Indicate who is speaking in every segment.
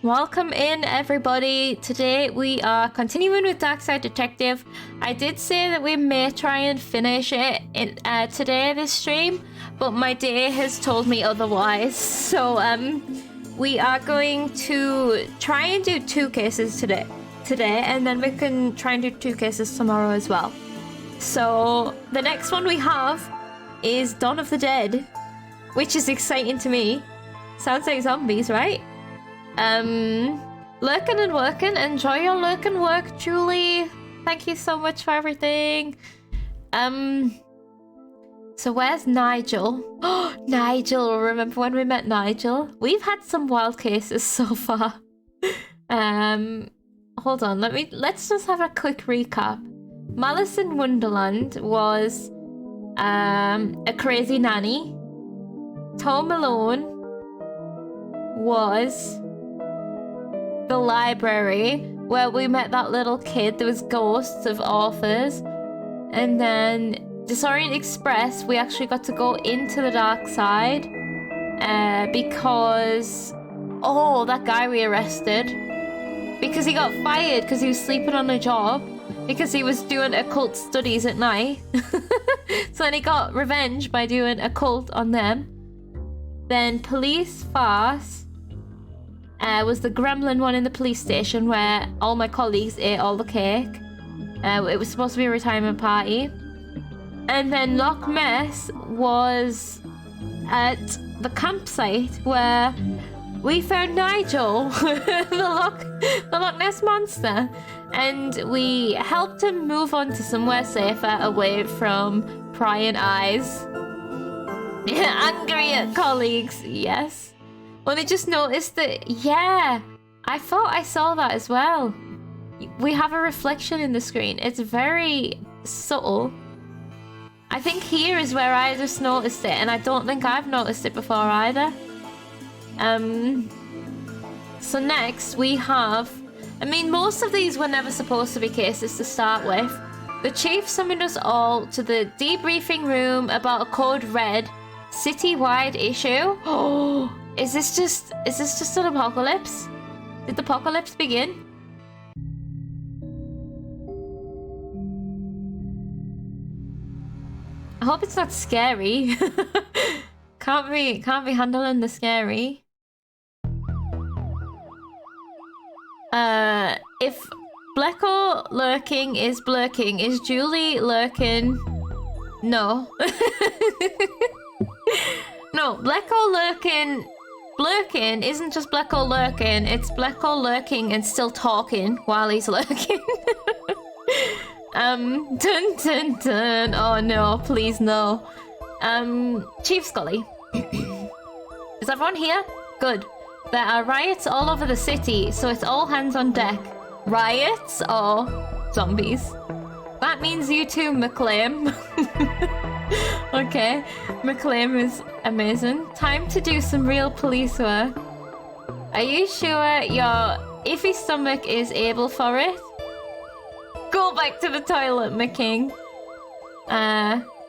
Speaker 1: Welcome in, everybody. Today we are continuing with Darkside Detective. I did say that we may try and finish it in, today, this stream, but my day has told me otherwise. So we are going to try and do 2 cases today, and then we can try and do 2 cases tomorrow as well. So the next one we have is Dawn of the Dead, which is exciting to me. Sounds like zombies, right? Lurking and working. Enjoy your lurk and work, Julie. Thank you so much for everything. So where's Nigel? Oh, Nigel. Remember when we met Nigel? We've had some wild cases so far. Hold on. Let's just have a quick recap. Malice in Wonderland was a crazy nanny. Home Alone was the library where we met that little kid. There was ghosts of authors. And then Disorient Express, we actually got to go into the dark side because that guy we arrested, because he got fired because he was sleeping on a job because he was doing occult studies at night. So then he got revenge by doing occult on them. Then Police Farce was the gremlin one in the police station where all my colleagues ate all the cake. It was supposed to be a retirement party. And then Loch Ness was at the campsite where we found Nigel, the Loch Ness monster, and we helped him move on to somewhere safer away from prying eyes. Angry at colleagues, yes. Well, they just noticed that, yeah, I thought I saw that as well. We have a reflection in the screen. It's very subtle. I think here is where I just noticed it, and I don't think I've noticed it before either. So next we have, I mean, most of these were never supposed to be cases to start with. The chief summoned us all to the debriefing room about a code red city-wide issue. Oh, is this just an apocalypse? Did the apocalypse begin? I hope it's not scary. Can't be handling the scary. If Blecko lurking is blurking, is Julie lurking? No. No, Blecko blurking isn't just Blecko lurking, it's Blecko lurking and still talking while he's lurking. Dun dun dun. Oh no, please no. Chief Scully. Is everyone here? Good. There are riots all over the city, so it's all hands on deck. Riots or zombies? That means you too, McLean. Okay, McLean is amazing. Time to do some real police work. Are you sure your iffy stomach is able for it? Go back to the toilet, McKing.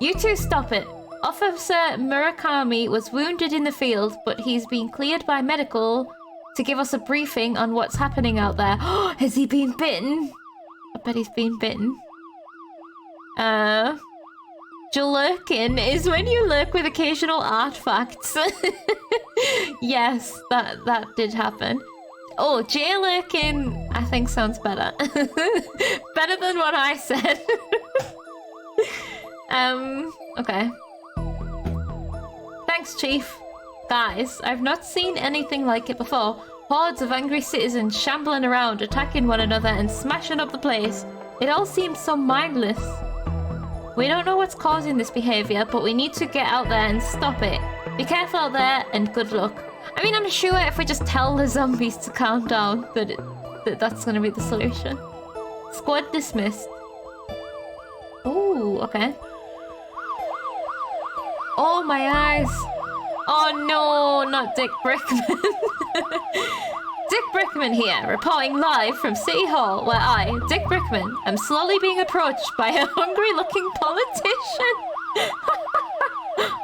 Speaker 1: You two stop it. Officer Murakami was wounded in the field, but he's been cleared by medical to give us a briefing on what's happening out there. Has he been bitten? I bet he's been bitten. Lurking is when you lurk with occasional artifacts. Yes, that did happen. Oh, J-lurking, I think sounds better. Better than what I said. Okay. Thanks, Chief. Guys, I've not seen anything like it before. Hordes of angry citizens shambling around, attacking one another and smashing up the place. It all seems so mindless. We don't know what's causing this behavior, but we need to get out there and stop it. Be careful out there and good luck. I mean, I'm sure if we just tell the zombies to calm down, that's gonna be the solution. Squad dismissed. Ooh, okay. Oh, my eyes. Oh no, not Dick Brickman. Dick Brickman here, reporting live from City Hall, where I, Dick Brickman, am slowly being approached by a hungry-looking politician.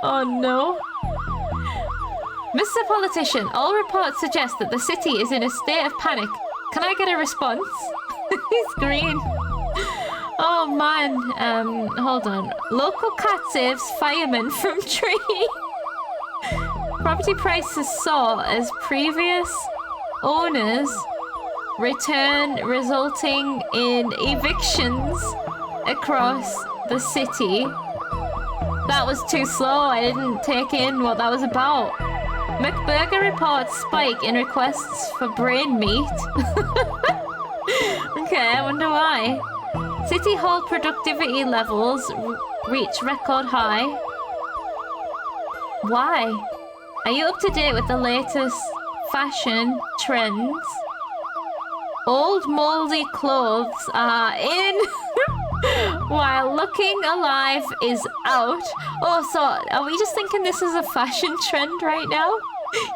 Speaker 1: Oh no. Mr. Politician, all reports suggest that the city is in a state of panic. Can I get a response? He's green. Oh man, hold on. Local cat saves fireman from tree. Property prices soar as previous owners return, resulting in evictions across the city. That was too slow. I didn't take in what that was about. McBurger reports spike in requests for brain meat. Okay, I wonder why. City Hall productivity levels reach record high. Why? Are you up to date with the latest fashion trends? Old moldy clothes are in while looking alive is out. Oh, so are we just thinking this is a fashion trend right now?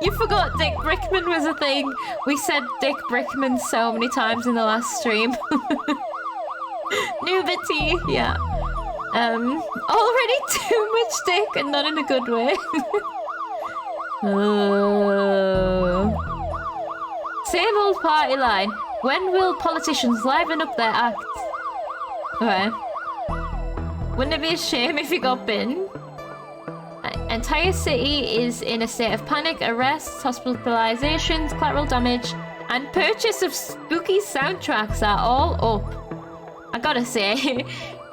Speaker 1: You forgot Dick Brickman was a thing. We said Dick Brickman so many times in the last stream. Nubity, yeah. Already too much dick and not in a good way. Same old party line. When will politicians liven up their acts? Okay. Wouldn't it be a shame if you got bitten? Entire city is in a state of panic. Arrests, hospitalizations, collateral damage, and purchase of spooky soundtracks are all up. I gotta say,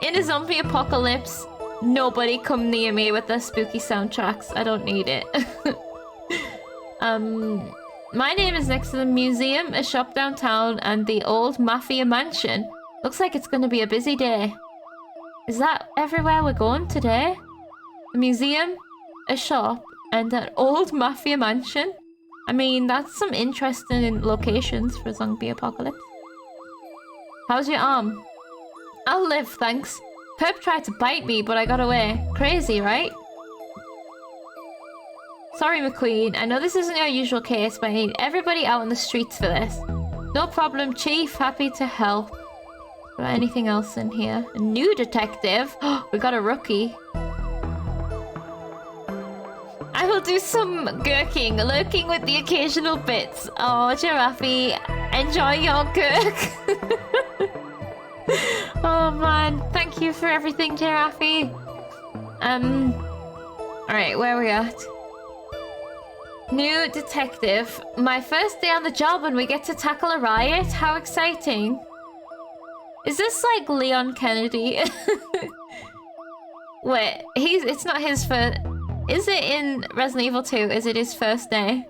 Speaker 1: in a zombie apocalypse, nobody come near me with their spooky soundtracks. I don't need it. My name is next to the museum, a shop downtown, and the old mafia mansion. Looks like it's gonna be a busy day. Is that everywhere we're going today? A museum, a shop, and an old mafia mansion? I mean, that's some interesting locations for a zombie apocalypse. How's your arm? I'll live, thanks. Perp tried to bite me, but I got away. Crazy, right? Sorry, McQueen. I know this isn't your usual case, but I need everybody out on the streets for this. No problem, Chief. Happy to help. Anything else in here? A new detective? We got a rookie. I will do some gurking, lurking with the occasional bits. Oh, Giraffe, enjoy your gurk. Oh man, thank you for everything, Giraffe. Alright, where are we at? New detective. My first day on the job and we get to tackle a riot? How exciting. Is this like Leon Kennedy? Wait, it's not his first... Is it in Resident Evil 2? Is it his first day?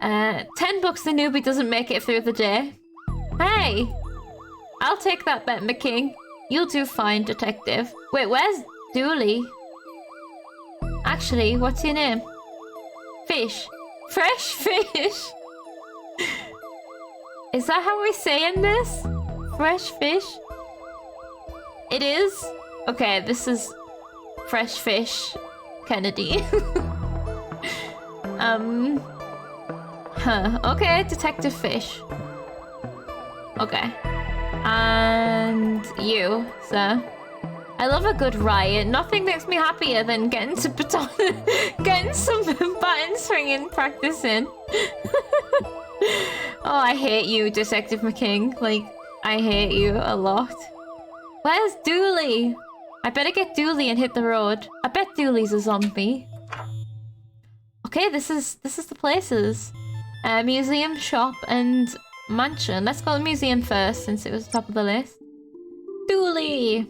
Speaker 1: 10 bucks the newbie doesn't make it through the day. Hey! I'll take that bet, McKing. You'll do fine, detective. Wait, where's Dooley? Actually, what's your name? Fish. Fresh fish! Is that how we say in this? Fresh fish? It is? Okay, this is fresh fish Kennedy. Okay, Detective Fish. Okay. And you, sir. I love a good riot. Nothing makes me happier than getting some baton swinging practicing. Oh, I hate you, Detective McKing. Like, I hate you a lot. Where's Dooley? I better get Dooley and hit the road. I bet Dooley's a zombie. Okay, this is the places. Museum, shop, and mansion. Let's go to the museum first, since it was top of the list. Dooley!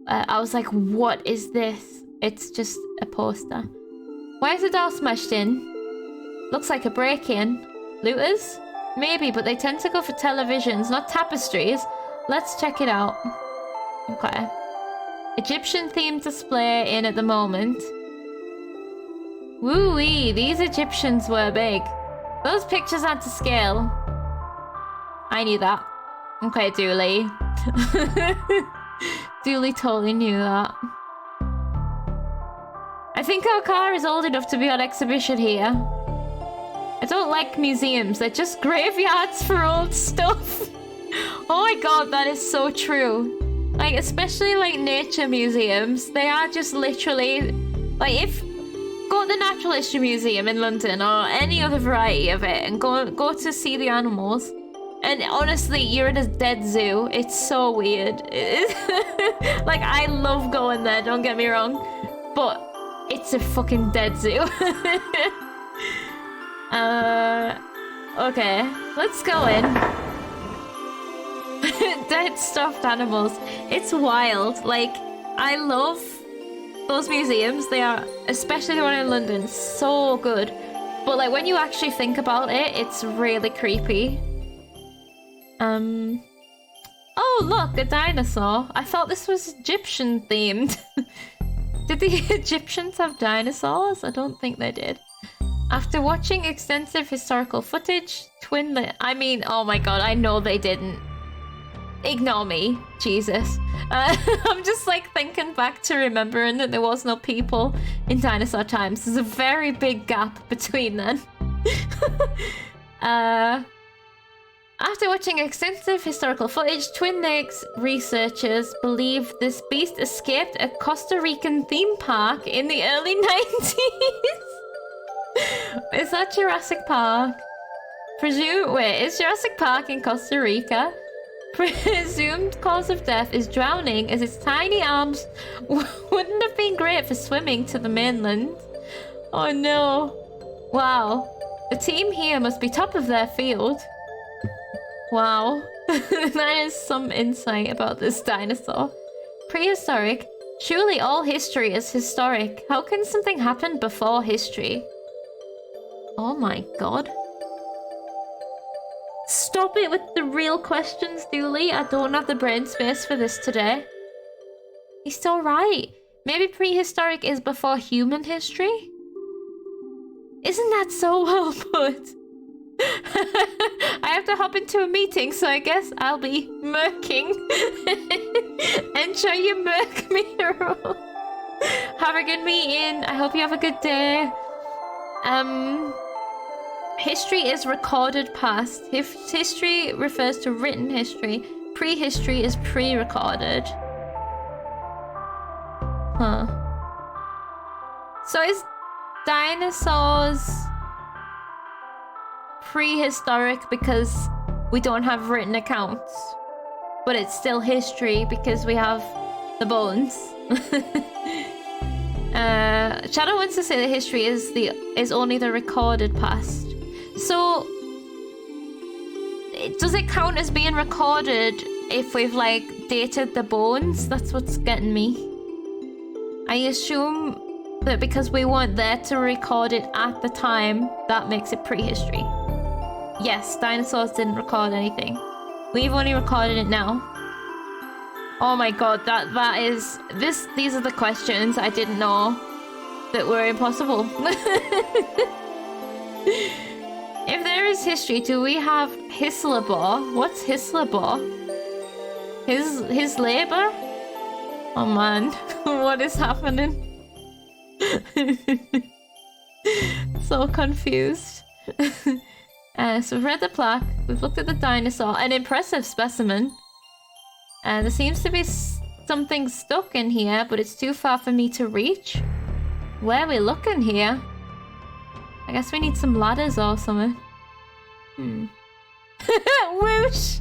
Speaker 1: I was like, what is this? It's just a poster. Why is the door smashed in? Looks like a break-in. Looters? Maybe, but they tend to go for televisions, not tapestries. Let's check it out. Okay. Egyptian-themed display in at the moment. Woo-wee, these Egyptians were big. Those pictures aren't to scale. I knew that. Okay, Dooley. Dooley totally knew that. I think our car is old enough to be on exhibition here. I don't like museums. They're just graveyards for old stuff. Oh my god, that is so true. Like, especially like nature museums. They are just literally... Like, the Natural History Museum in London or any other variety of it and go to see the animals. And honestly, you're in a dead zoo. It's so weird. Like, I love going there, don't get me wrong. But it's a fucking dead zoo. Okay, let's go in. Dead stuffed animals. It's wild. Like, I love those museums. They are, especially the one in London, so good. But like, when you actually think about it, it's really creepy. Oh look, a dinosaur. I thought this was Egyptian themed. Did the Egyptians have dinosaurs? I don't think they did. After watching extensive historical footage, I mean, oh my god, I know they didn't. Ignore me, Jesus. I'm just like thinking back to remembering that there was no people in dinosaur times. There's a very big gap between then. After watching extensive historical footage, Twin Lakes researchers believe this beast escaped a Costa Rican theme park in the early 90s. Is that Jurassic Park? Wait, is Jurassic Park in Costa Rica? Presumed cause of death is drowning, as its tiny arms wouldn't have been great for swimming to the mainland. Oh no. Wow. The team here must be top of their field. Wow. That is some insight about this dinosaur. Prehistoric. Surely all history is historic. How can something happen before history? Oh my god. Stop it with the real questions, Dooley. I don't have the brain space for this today. He's still right. Maybe prehistoric is before human history? Isn't that so well put? I have to hop into a meeting, so I guess I'll be murking. Enjoy your murk, Miro. Have a good meeting. I hope you have a good day. History is recorded past. If history refers to written history, prehistory is pre-recorded. Huh. So is dinosaurs prehistoric because we don't have written accounts, but it's still history because we have the bones? Shadow wants to say that history is only the recorded past. So does it count as being recorded if we've like dated the bones? That's what's getting me. I assume that because we weren't there to record it at the time, that makes it prehistory. Yes, dinosaurs didn't record anything. We've only recorded it now. Oh my god, that is these are the questions I didn't know that were impossible. If there is history, do we have Hislabor? What's Hislabor? His labor? Oh man, what is happening? So confused. So we've read the plaque, we've looked at the dinosaur, an impressive specimen. There seems to be something stuck in here, but it's too far for me to reach. Where are we looking here? I guess we need some ladders or something. Whoosh!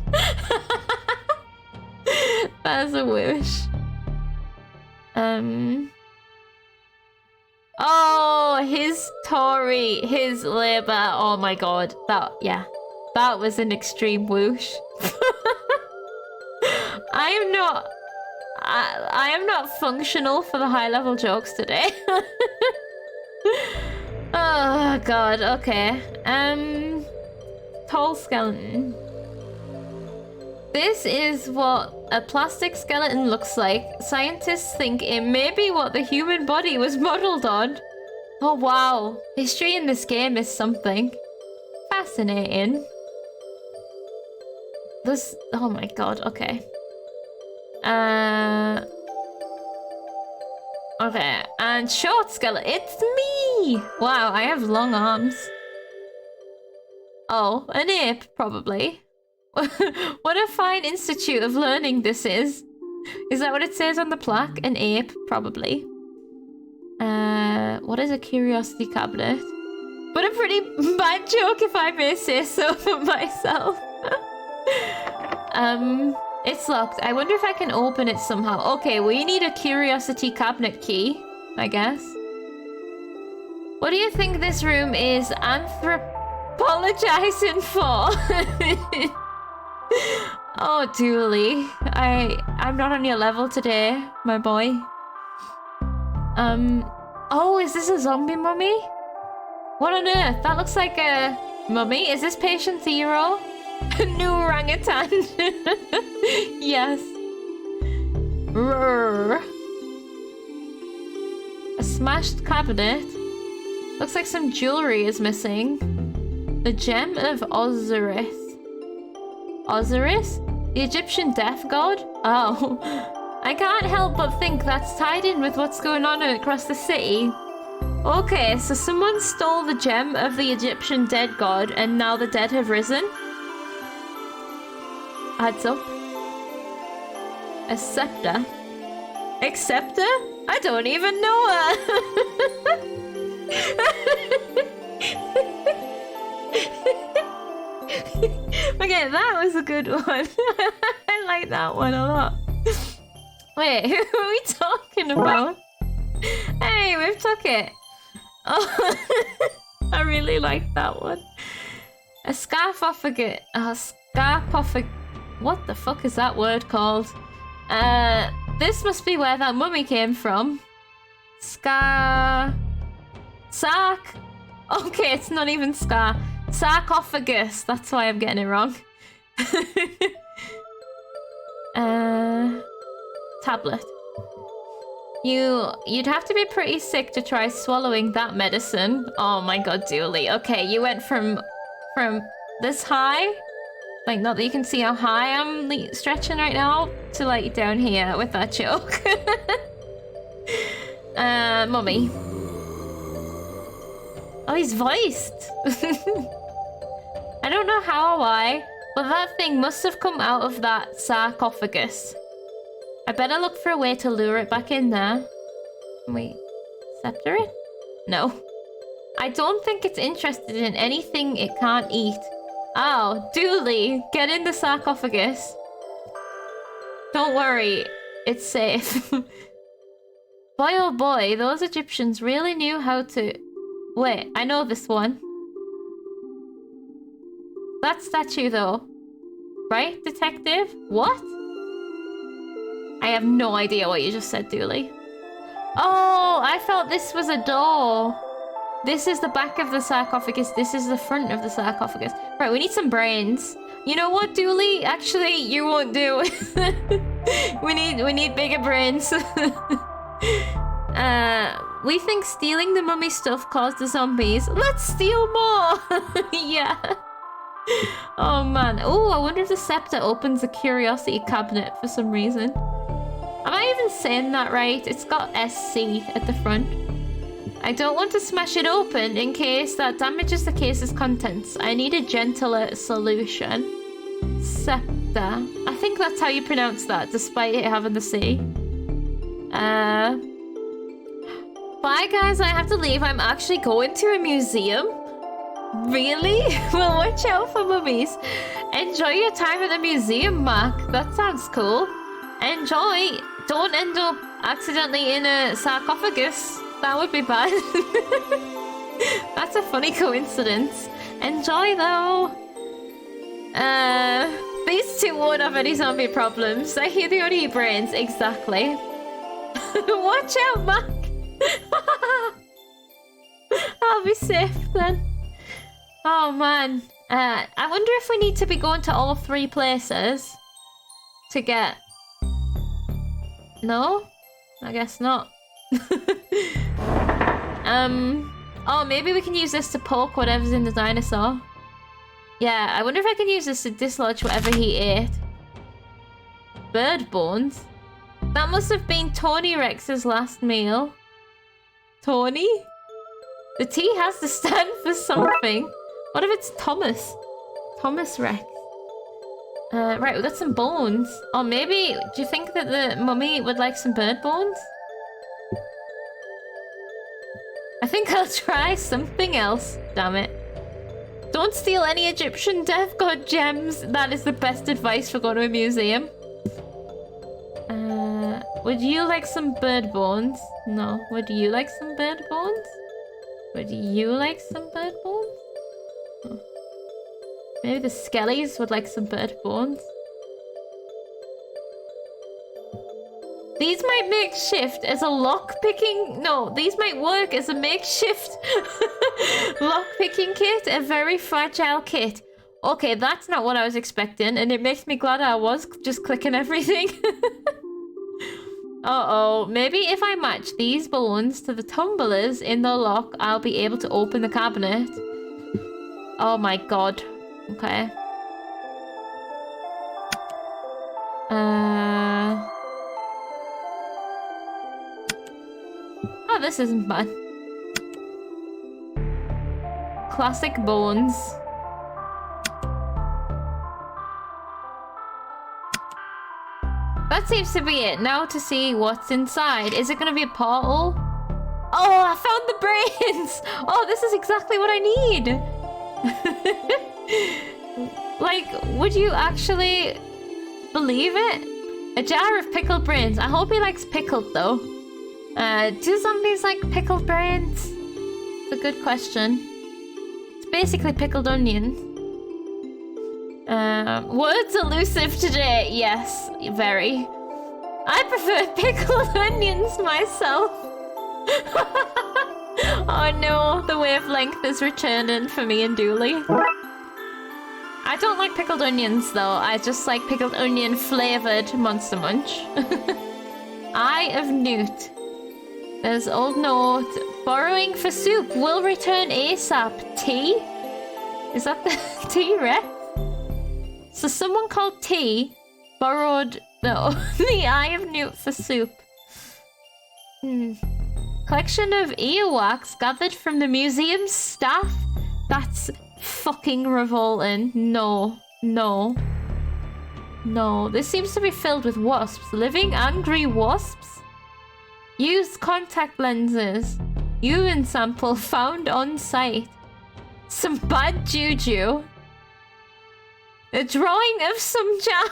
Speaker 1: That's a whoosh. Oh, his Tory, his labor. Oh my god. That was an extreme whoosh. I am not functional for the high level jokes today. Oh god, okay. Tall skeleton. This is what a plastic skeleton looks like. Scientists think it may be what the human body was modeled on. Oh wow, history in this game is something. Fascinating. Oh my god, okay. Okay, and short skeleton. It's me! Wow, I have long arms. Oh, an ape, probably. What a fine institute of learning this is. Is that what it says on the plaque? An ape, probably. What is a curiosity cabinet? But a pretty bad joke, if I may say so for myself. It's locked. I wonder if I can open it somehow. Okay, we need a curiosity cabinet key, I guess. What do you think this room is anthropologizing for? Oh, Dooley. I'm not on your level today, my boy. Oh, is this a zombie mummy? What on earth? That looks like a mummy. Is this patient zero? New orangutan. Yes. Roar. A smashed cabinet. Looks like some jewelry is missing. The gem of Osiris. Osiris? The Egyptian death god? Oh. I can't help but think that's tied in with what's going on across the city. Okay, so someone stole the gem of the Egyptian dead god and now the dead have risen. Adds up. A scepter. Acceptor? I don't even know her. Okay, that was a good one. I like that one a lot. Wait, who are we talking about? Hey, we've took it. Oh, I really like that one. A scarfophagus. What the fuck is that word called? This must be where that mummy came from. Sark. Okay, it's not even sarcophagus. That's why I'm getting it wrong. Tablet. You'd have to be pretty sick to try swallowing that medicine. Oh my god, Dooley. Okay, you went from this high, like not that you can see how high I'm stretching right now, to like down here with that joke. Mummy. Oh, he's voiced. I don't know how or why, but that thing must have come out of that sarcophagus. I better look for a way to lure it back in there. Can we scepter it? No. I don't think it's interested in anything it can't eat. Oh, Dooley, get in the sarcophagus. Don't worry, it's safe. Boy oh boy, those Egyptians really knew how to... Wait, I know this one. That statue though. Right, detective? What? I have no idea what you just said, Dooley. Oh, I thought this was a door. This is the back of the sarcophagus. This is the front of the sarcophagus. Right, we need some brains. You know what, Dooley? Actually, you won't do. we need bigger brains. We think stealing the mummy stuff caused the zombies. Let's steal more. Yeah. Oh man. Oh, I wonder if the scepter opens a curiosity cabinet for some reason. Am I even saying that right? It's got SC at the front. I don't want to smash it open in case that damages the case's contents. I need a gentler solution. Scepter. I think that's how you pronounce that, despite it having the C. Bye guys, I have to leave. I'm actually going to a museum. Really? Well, watch out for mummies. Enjoy your time at the museum, Mark. That sounds cool. Enjoy. Don't end up accidentally in a sarcophagus. That would be bad. That's a funny coincidence. Enjoy though. These two won't have any zombie problems. I hear they only eat brains. Exactly. Watch out, Mark. I'll be safe then. Oh man. I wonder if we need to be going to all three places to get... No? I guess not. Oh, maybe we can use this to poke whatever's in the dinosaur. Yeah, I wonder if I can use this to dislodge whatever he ate. Bird bones? That must have been Tony Rex's last meal. Tony? The T has to stand for something. What if it's Thomas? Thomas Rex. Right, we got some bones. Or maybe, do you think that the mummy would like some bird bones? I think I'll try something else. Damn it. Don't steal any Egyptian death god gems. That is the best advice for going to a museum. Would you like some bird bones? No. Would you like some bird bones? Would you like some bird bones? Oh. Maybe the skellies would like some bird bones. These might make shift as a lock-picking... No, these might work as a makeshift lock-picking kit. A very fragile kit. Okay, that's not what I was expecting, and it makes me glad I was just clicking everything. Uh-oh. Maybe if I match these bones to the tumblers in the lock, I'll be able to open the cabinet. Oh my god. Okay. Oh, this isn't bad. Classic bones. That seems to be it. Now to see what's inside. Is it going to be a portal? Oh, I found the brains! Oh, this is exactly what I need! Like, would you actually believe it? A jar of pickled brains. I hope he likes pickled, though. Do zombies like pickled brains? It's a good question. It's basically pickled onions. Words elusive today. Yes, very. I prefer pickled onions myself. Oh no, the wavelength is returning for me and Dooley. I don't like pickled onions though. I just like pickled onion flavored Monster Munch. Eye of Newt. There's old note. Borrowing for soup will return ASAP. Tea? Is that the T-Rex? So someone called T borrowed the Eye of Newt for soup. Collection of earwax gathered from the museum staff? That's fucking revolting. No. No. No. This seems to be filled with wasps. Living angry wasps? Used contact lenses. Urine sample found on site. Some bad juju. A drawing of some jam.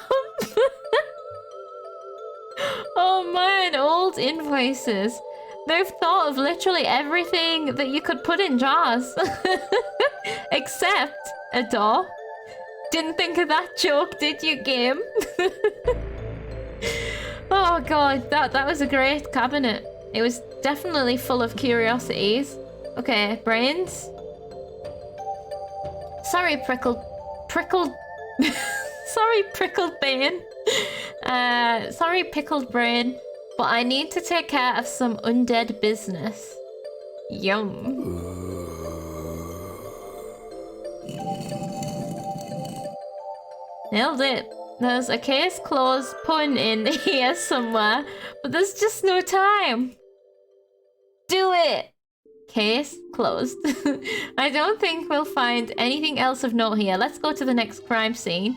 Speaker 1: Oh man, old invoices. They've thought of literally everything that you could put in jars. Except a door. Didn't think of that joke, did you, game? Oh god, that was a great cabinet. It was definitely full of curiosities. Okay, brains. Sorry, prickled sorry, prickled brain. Sorry, pickled brain. But I need to take care of some undead business. Yum. Nailed it. There's a case closed pun in here somewhere, but there's just no time. Do it! Case closed. I don't think we'll find anything else of note here. Let's go to the next crime scene.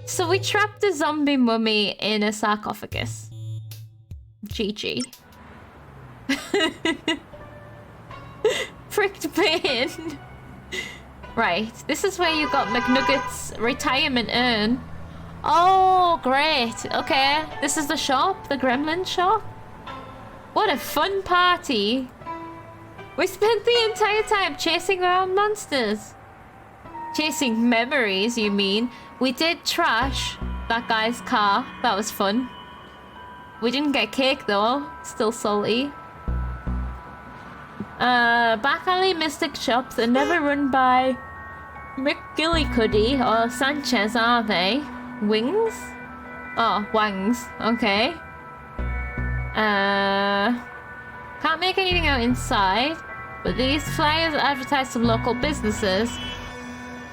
Speaker 1: So we trapped a zombie mummy in a sarcophagus. GG. Pricked pain. Right, this is where you got McNugget's retirement urn. Oh, great. Okay, this is the shop, the gremlin shop. What a fun party. We spent the entire time chasing around monsters. Chasing memories, you mean? We did trash that guy's car. That was fun. We didn't get cake though. Still salty. Back alley mystic shops are never run by McGillicuddy or Sanchez, are they? Wings? Oh, wangs. Okay. Can't make anything out inside, but these flyers advertise some local businesses.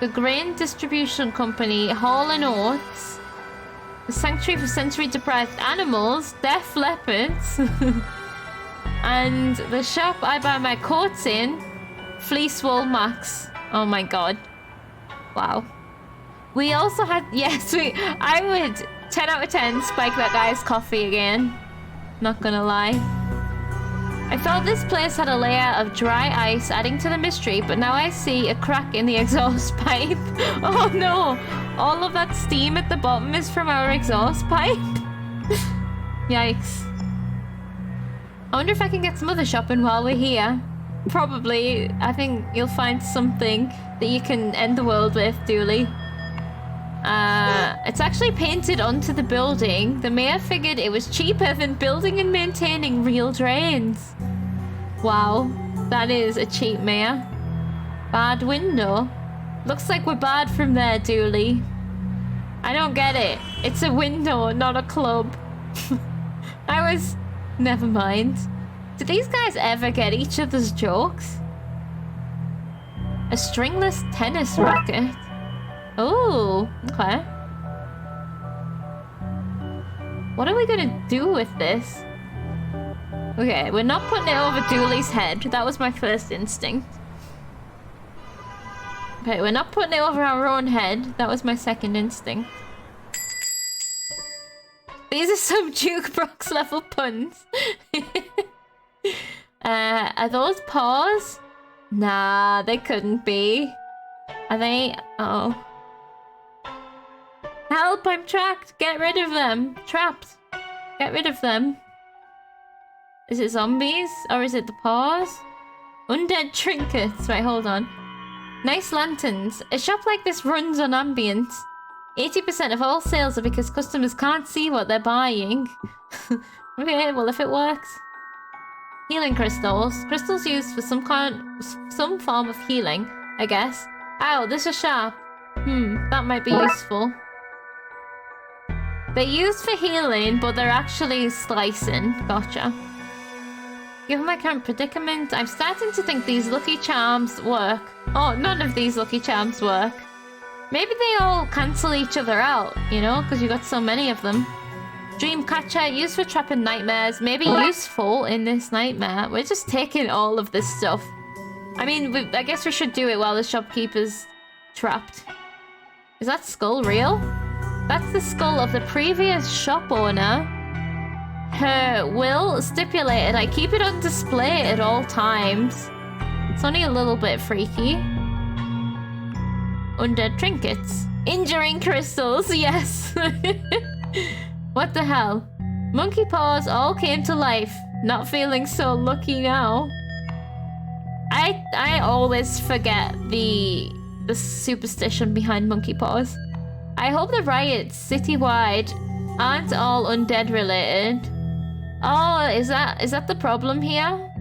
Speaker 1: The grain distribution company, Hall and Oates. The sanctuary for sensory deprived animals, deaf leopards. And the shop I buy my coats in, Fleece Wool Max. Oh my god. Wow. We also had, yes, I would 10 out of 10 spike that guy's coffee again. Not gonna lie. I thought this place had a layer of dry ice adding to the mystery, but now I see a crack in the exhaust pipe. Oh no! All of that steam at the bottom is from our exhaust pipe? Yikes. I wonder if I can get some other shopping while we're here. Probably. I think you'll find something that you can end the world with, Dooley. It's actually painted onto the building. The mayor figured it was cheaper than building and maintaining real drains. Wow, that is a cheap mayor. Bad window. Looks like we're bad from there, Dooley. I don't get it. It's a window, not a club. Never mind. Do these guys ever get each other's jokes? A stringless tennis racket. Oh, okay. What are we gonna do with this? Okay, we're not putting it over Dooley's head. That was my first instinct. Okay, we're not putting it over our own head. That was my second instinct. These are some jukebox level puns. Are those paws? Nah, they couldn't be. Are they? Uh oh. Help, I'm trapped. Get rid of them. Trapped. Get rid of them. Is it zombies? Or is it the paws? Undead trinkets. Right, hold on. Nice lanterns. A shop like this runs on ambience. 80% of all sales are because customers can't see what they're buying. Okay, well if it works. Healing crystals. Crystals used for some form of healing, I guess. Ow, this is sharp. That might be useful. They're used for healing, but they're actually slicing. Gotcha. Given my current predicament, I'm starting to think these lucky charms work. Oh, none of these lucky charms work. Maybe they all cancel each other out, you know, because you got so many of them. Dream catcher, used for trapping nightmares. Maybe useful in this nightmare. We're just taking all of this stuff. I mean, I guess we should do it while the shopkeeper's trapped. Is that skull real? That's the skull of the previous shop owner. Her will stipulated I keep it on display at all times. It's only a little bit freaky. Undead trinkets. Injuring crystals, yes. What the hell? Monkey paws all came to life. Not feeling so lucky now. I always forget the superstition behind monkey paws. I hope the riots citywide aren't all undead related. Oh, is that the problem here?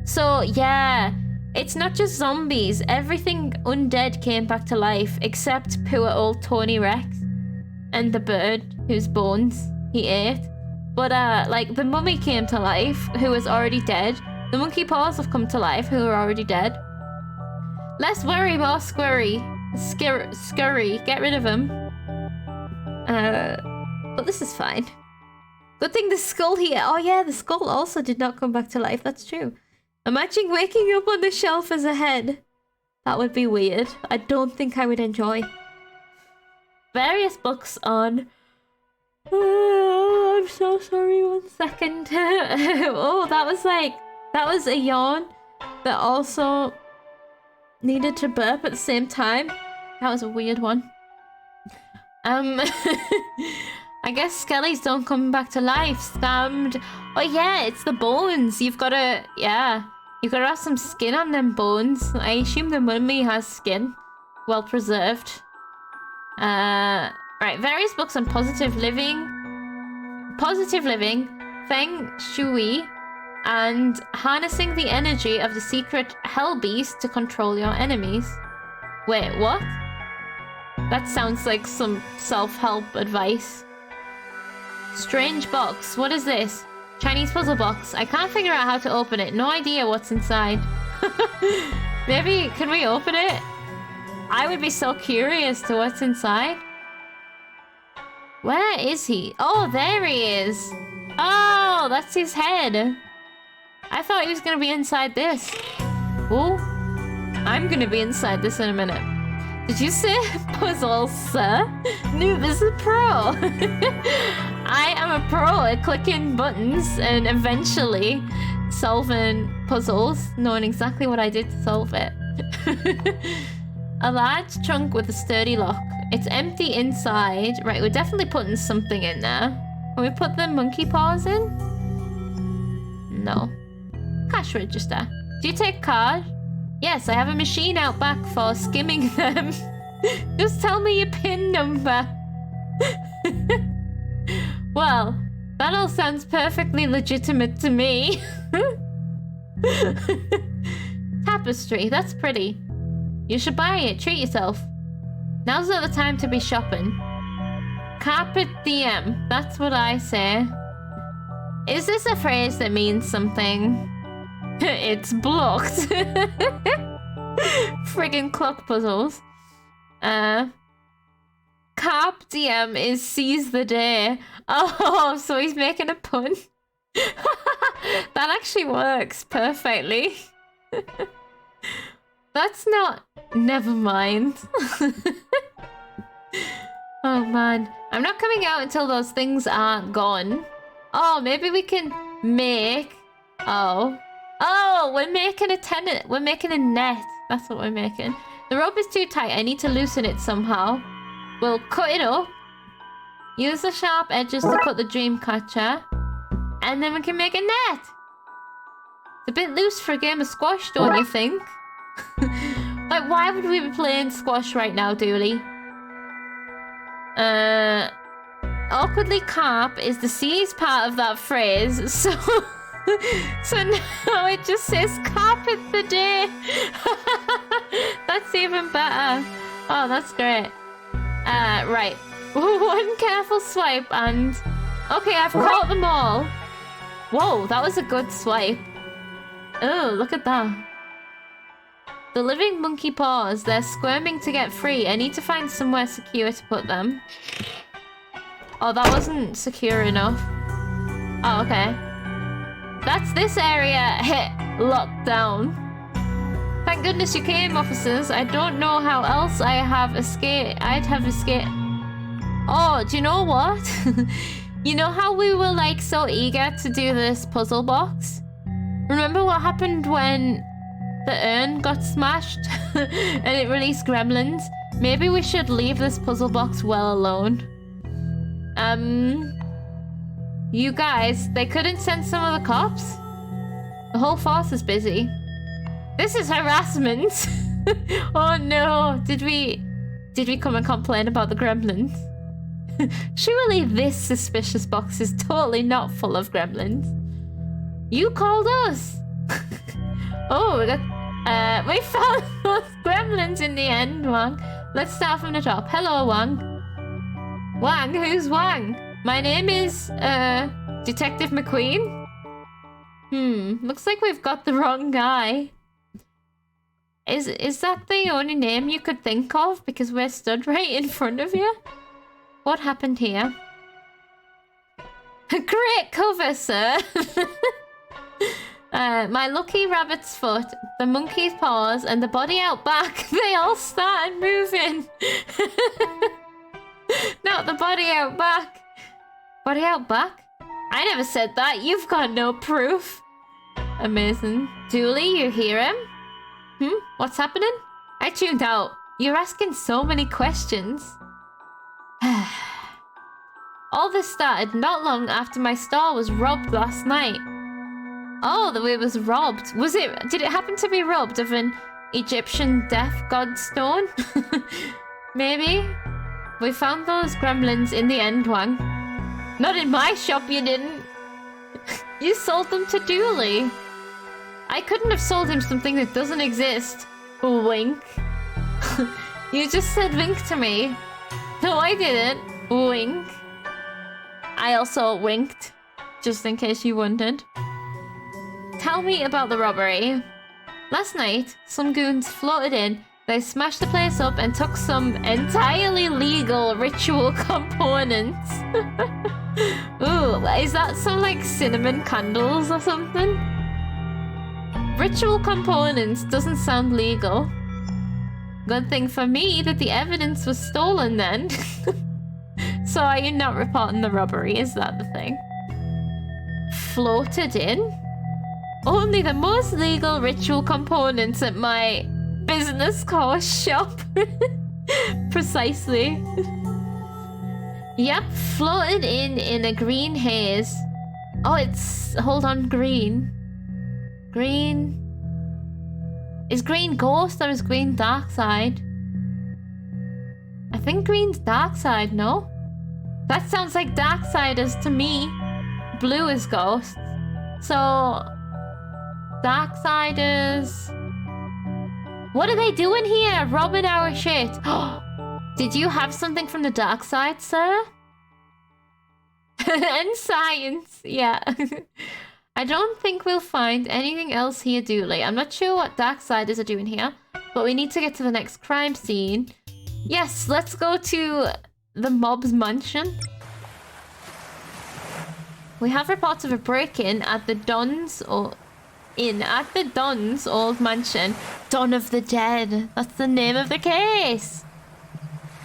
Speaker 1: So yeah, it's not just zombies. Everything undead came back to life except poor old Tony Rex and the bird whose bones he ate. But like the mummy came to life, who was already dead. The monkey paws have come to life, who are already dead. Less worry, more squirry. Scurry. Get rid of him. But this is fine. Good thing the skull here. Oh yeah, the skull also did not come back to life. That's true. Imagine waking up on the shelf as a head. That would be weird. I don't think I would enjoy. Various books on... Oh, I'm so sorry. 1 second. Oh, that was a yawn that also needed to burp at the same time. That was a weird one. I guess skellies don't come back to life. Stabbed. Oh yeah, it's the bones. You've gotta have some skin on them bones. I assume the mummy has skin. Well preserved. Right, various books on positive living, feng shui, and harnessing the energy of the secret hell beast to control your enemies. Wait, what? That sounds like some self-help advice. Strange box. What is this? Chinese puzzle box. I can't figure out how to open it. No idea what's inside. Maybe, can we open it? I would be so curious to what's inside. Where is he? Oh, there he is. Oh, that's his head. I thought he was gonna be inside this. Oh, I'm gonna be inside this in a minute. Did you say puzzle, sir? Noob is a pro. I am a pro at clicking buttons and eventually solving puzzles, knowing exactly what I did to solve it. A large trunk with a sturdy lock. It's empty inside. Right, we're definitely putting something in there. Can we put the monkey paws in? No. Cash register. Do you take card? Yes, I have a machine out back for skimming them. Just tell me your PIN number. Well, that all sounds perfectly legitimate to me. Tapestry, that's pretty. You should buy it, treat yourself. Now's not the time to be shopping. Carpet diem, that's what I say. Is this a phrase that means something? It's blocked. Friggin' clock puzzles. Carp diem is seize the day. Oh, so he's making a pun. That actually works perfectly. That's not... Never mind. Oh man. I'm not coming out until those things are gone. Oh, maybe we can make... Oh, we're making a tenant. We're making a net. That's what we're making. The rope is too tight. I need to loosen it somehow. We'll cut it up. Use the sharp edges to cut the dream catcher. And then we can make a net. It's a bit loose for a game of squash, don't you think? Like, why would we be playing squash right now, Dooley? Awkwardly carp is the C's part of that phrase, so... So now it just says carpet the day. That's even better. Oh, that's great. Right. One careful swipe and... Okay, I've caught them all. Whoa, that was a good swipe. Oh, look at that. The living monkey paws. They're squirming to get free. I need to find somewhere secure to put them. Oh, that wasn't secure enough. Oh, okay. That's this area hit locked down. Thank goodness you came, officers. I don't know how else I'd have escaped. Oh, do you know what? You know how we were like so eager to do this puzzle box? Remember what happened when the urn got smashed and it released gremlins? Maybe we should leave this puzzle box well alone. You guys, they couldn't send some of the cops? The whole force is busy. This is harassment. Oh no, did we come and complain about the gremlins? Surely this suspicious box is totally not full of gremlins. You called us. Oh, we found those gremlins in the end, Wang. Let's start from the top. Hello, Wang. Wang? Who's Wang? My name is, Detective Mcqueen. Looks like we've got the wrong guy. Is that the only name you could think of? Because we're stood right in front of you? What happened here? Great cover, sir! My lucky rabbit's foot, the monkey's paws, and the body out back, they all started moving. Not the body out back. Body out back? I never said that. You've got no proof. Amazing. Dooley, you hear him? What's happening? I tuned out. You're asking so many questions. All this started not long after my store was robbed last night. Oh, the way it was robbed. Did it happen to be robbed of an Egyptian death god stone? Maybe. We found those gremlins in the end, Wang. Not in my shop, you didn't. You sold them to Dooley. I couldn't have sold him something that doesn't exist. Wink. You just said wink to me. No, I didn't. Wink. I also winked, just in case you wondered. Tell me about the robbery. Last night, some goons floated in. They smashed the place up and took some entirely legal ritual components. Ooh, is that some like cinnamon candles or something? Ritual components doesn't sound legal. Good thing for me that the evidence was stolen then. So are you not reporting the robbery? Is that the thing? Floated in? Only the most legal ritual components at my business course shop. Precisely. Yep, floated in a green haze. Oh, it's... hold on, green. Green... Is green ghost or is green dark side? I think green's dark side, no? That sounds like Darksiders to me. Blue is ghosts. So... Darksiders... What are they doing here? Robbing our shit. Did you have something from the dark side, sir? And science, yeah. I don't think we'll find anything else here, Dooley. I'm not sure what Darksiders are doing here, but we need to get to the next crime scene. Yes, let's go to the mob's mansion. We have reports of a break-in at the Don's old mansion. Dawn of the Dead. That's the name of the case.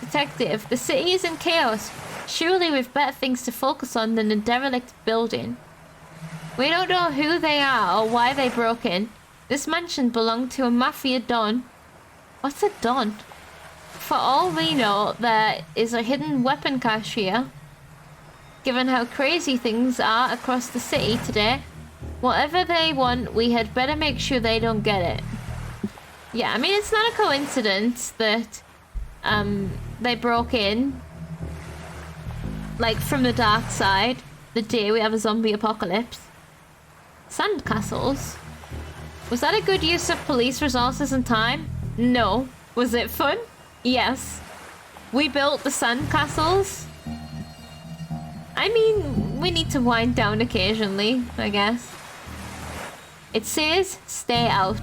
Speaker 1: Detective, the city is in chaos. Surely we've better things to focus on than a derelict building. We don't know who they are or why they broke in. This mansion belonged to a mafia don. What's a don? For all we know, there is a hidden weapon cache here. Given how crazy things are across the city today, whatever they want, we had better make sure they don't get it. Yeah, I mean, it's not a coincidence that they broke in, like, from the dark side, the day we have a zombie apocalypse. Sandcastles? Was that a good use of police resources and time? No. Was it fun? Yes. We built the sandcastles. I mean, we need to wind down occasionally, I guess. It says, stay out.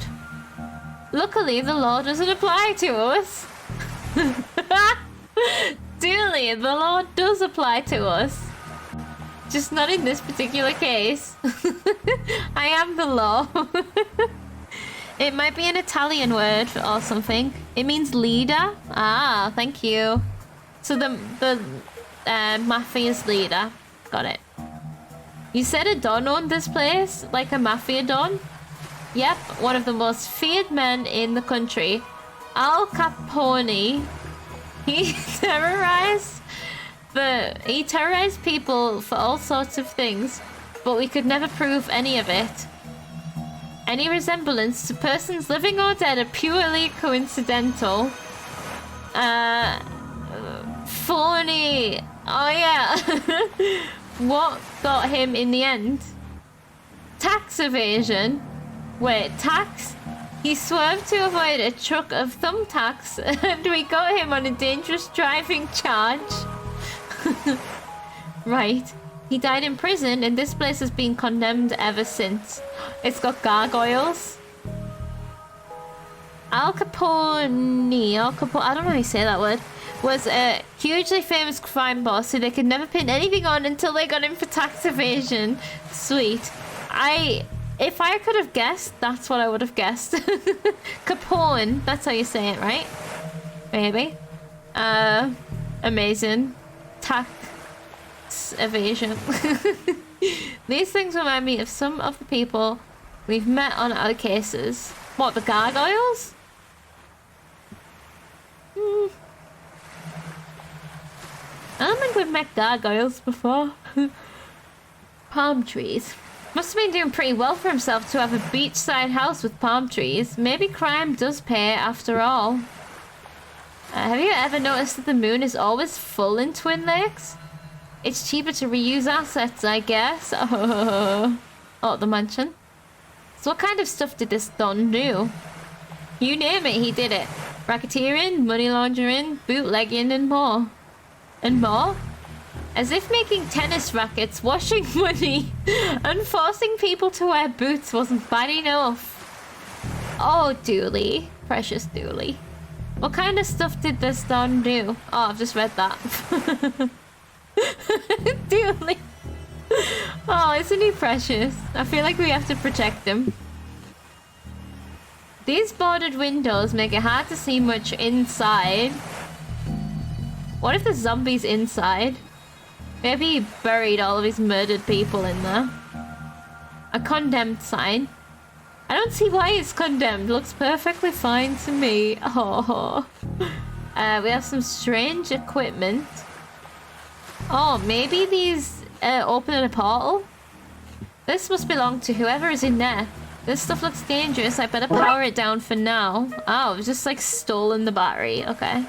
Speaker 1: Luckily, the law doesn't apply to us. Dooley, the law does apply to us. Just not in this particular case. I am the law. It might be an Italian word or something. It means leader. Ah, thank you. So the mafia's leader. Got it. You said a don owned this place? Like a mafia don? Yep, one of the most feared men in the country. Al Capone. He terrorized people for all sorts of things, but we could never prove any of it. Any resemblance to persons living or dead are purely coincidental. Phony. Oh yeah. What got him in the end? Tax evasion. Wait, tax? He swerved to avoid a truck of thumbtacks and we got him on a dangerous driving charge. Right. He died in prison and this place has been condemned ever since. It's got gargoyles. Al Capone, I don't know how you say that word, was a hugely famous crime boss who they could never pin anything on until they got him for tax evasion. Sweet. If I could have guessed, that's what I would have guessed. Capone, that's how you say it, right? Maybe. Amazing. Tax evasion. These things remind me of some of the people we've met on other cases. What, the gargoyles? I don't think we've met gargoyles before. Palm trees. Must have been doing pretty well for himself to have a beachside house with palm trees. Maybe crime does pay after all. Have you ever noticed that the moon is always full in Twin Lakes? It's cheaper to reuse assets, I guess. Oh, the mansion. So what kind of stuff did this Don do? You name it, he did it. Racketeering, money laundering, bootlegging, and more. And more? As if making tennis rackets, washing money, and forcing people to wear boots wasn't bad enough. Oh, Dooley. Precious Dooley. What kind of stuff did this Don do? Oh, I've just read that. Dooley. Oh, isn't he precious? I feel like we have to protect him. These boarded windows make it hard to see much inside. What if the zombie's inside? Maybe he buried all of his murdered people in there. A condemned sign. I don't see why it's condemned. Looks perfectly fine to me. Oh. We have some strange equipment. Oh, maybe these open a portal? This must belong to whoever is in there. This stuff looks dangerous. I better power it down for now. Oh, it's just like stolen the battery. Okay.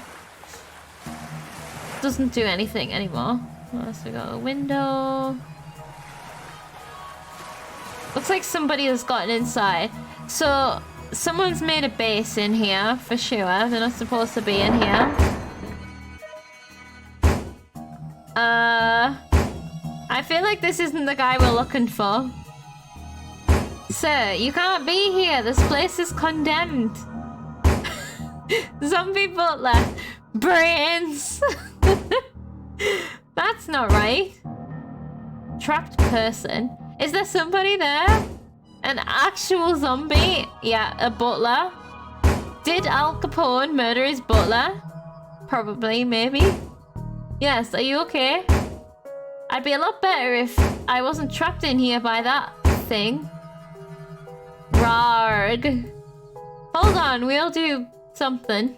Speaker 1: Doesn't do anything anymore. So we got a window. Looks like somebody has gotten inside. So someone's made a base in here for sure. They're not supposed to be in here. I feel like this isn't the guy we're looking for. Sir, you can't be here. This place is condemned. Zombie butler. Brains. That's not right. Trapped person. Is there somebody there? An actual zombie? Yeah, a butler. Did Al Capone murder his butler? Probably, maybe. Yes, are you okay? I'd be a lot better if I wasn't trapped in here by that thing. Rarg. Hold on, we'll do something.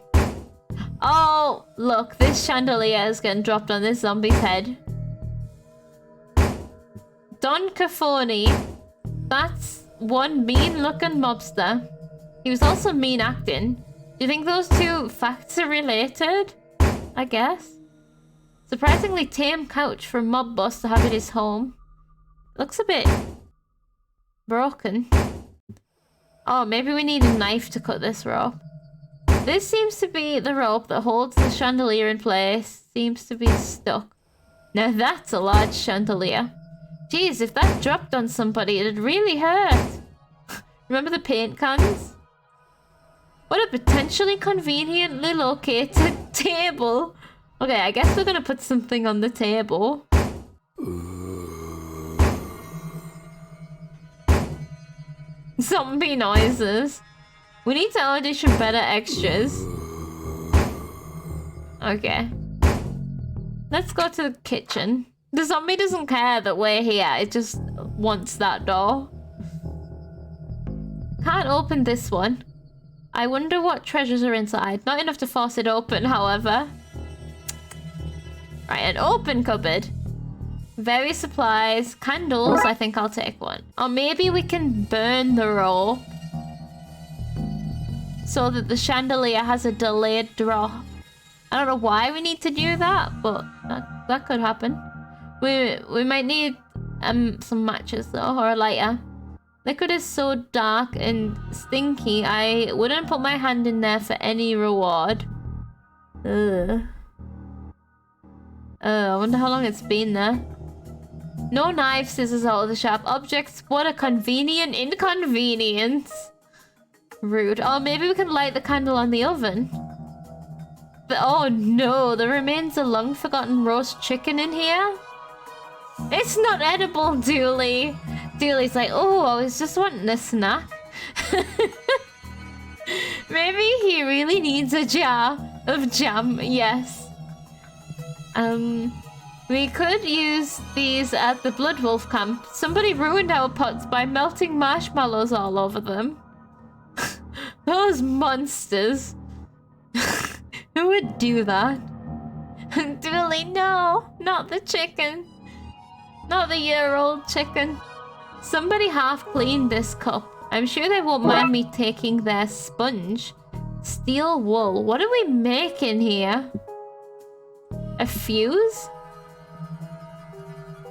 Speaker 1: Oh, look, this chandelier is getting dropped on this zombie's head. Don Cafoni. That's one mean-looking mobster. He was also mean-acting. Do you think those two facts are related? I guess. Surprisingly tame couch for a mob boss to have at his home. Looks a bit broken. Oh, maybe we need a knife to cut this rope. This seems to be the rope that holds the chandelier in place. Seems to be stuck. Now that's a large chandelier. Jeez, if that dropped on somebody, it'd really hurt. Remember the paint cans? What a potentially conveniently located table. Okay, I guess we're gonna put something on the table. Zombie noises. We need to audition better extras. Okay. Let's go to the kitchen. The zombie doesn't care that we're here. It just wants that door. Can't open this one. I wonder what treasures are inside. Not enough to force it open, however. Right, an open cupboard. Various supplies. Candles, I think I'll take one. Or maybe we can burn the rope. So that the chandelier has a delayed drop. I don't know why we need to do that, but that could happen. We might need some matches though, or a lighter. Liquid is so dark and stinky, I wouldn't put my hand in there for any reward. Ugh. I wonder how long it's been there. No knife, scissors out of the sharp objects. What a convenient inconvenience. Rude. Oh, maybe we can light the candle on the oven. But oh no, there remains a long forgotten roast chicken in here. It's not edible, Dooley. Dooley's like, oh, I was just wanting a snack. Maybe he really needs a jar of jam. Yes. We could use these at the Blood Wolf camp. Somebody ruined our pots by melting marshmallows all over them. Those monsters. Who would do that? Dooley, no, not the chicken. Not the year-old chicken. Somebody half cleaned this cup. I'm sure they won't mind me taking their sponge. Steel wool. What are we making here? A fuse?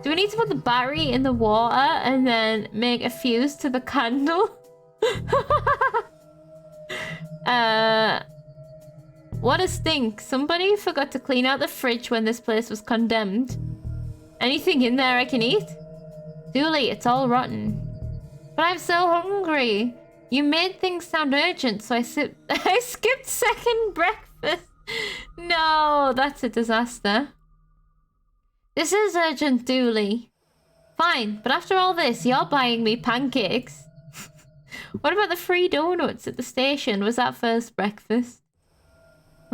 Speaker 1: Do we need to put the battery in the water and then make a fuse to the candle? What a stink. Somebody forgot to clean out the fridge when this place was condemned. Anything in there I can eat? Dooley, it's all rotten. But I'm so hungry. You made things sound urgent, so I skipped second breakfast. No, that's a disaster. This is urgent, Dooley. Fine, but after all this, you're buying me pancakes. What about the free donuts at the station? Was that first breakfast?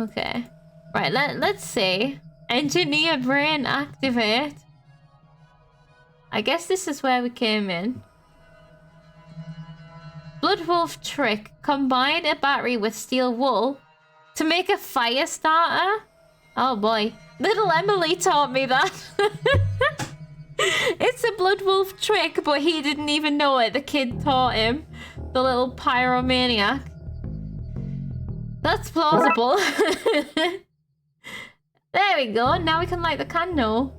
Speaker 1: Okay. Right, let's see. Engineer brain activate. I guess this is where we came in. Blood wolf trick. Combine a battery with steel wool to make a fire starter. Oh boy. Little Emily taught me that. It's a blood wolf trick, but he didn't even know it. The kid taught him. The little pyromaniac. That's plausible. There we go. Now we can light the candle.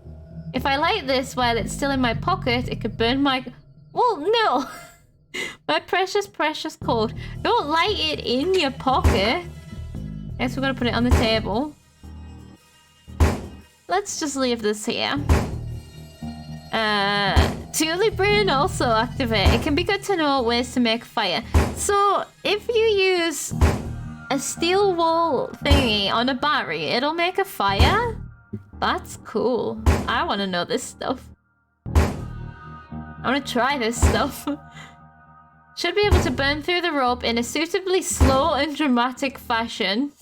Speaker 1: If I light this while it's still in my pocket, it could burn my... Well, no. My precious, precious code. Don't light it in your pocket. Guess we're gonna put it on the table. Let's just leave this here. Tulip brain also activate. It can be good to know ways to make fire. So if you use a steel wool thingy on a battery, it'll make a fire? That's cool. I want to know this stuff. I want to try this stuff. Should be able to burn through the rope in a suitably slow and dramatic fashion.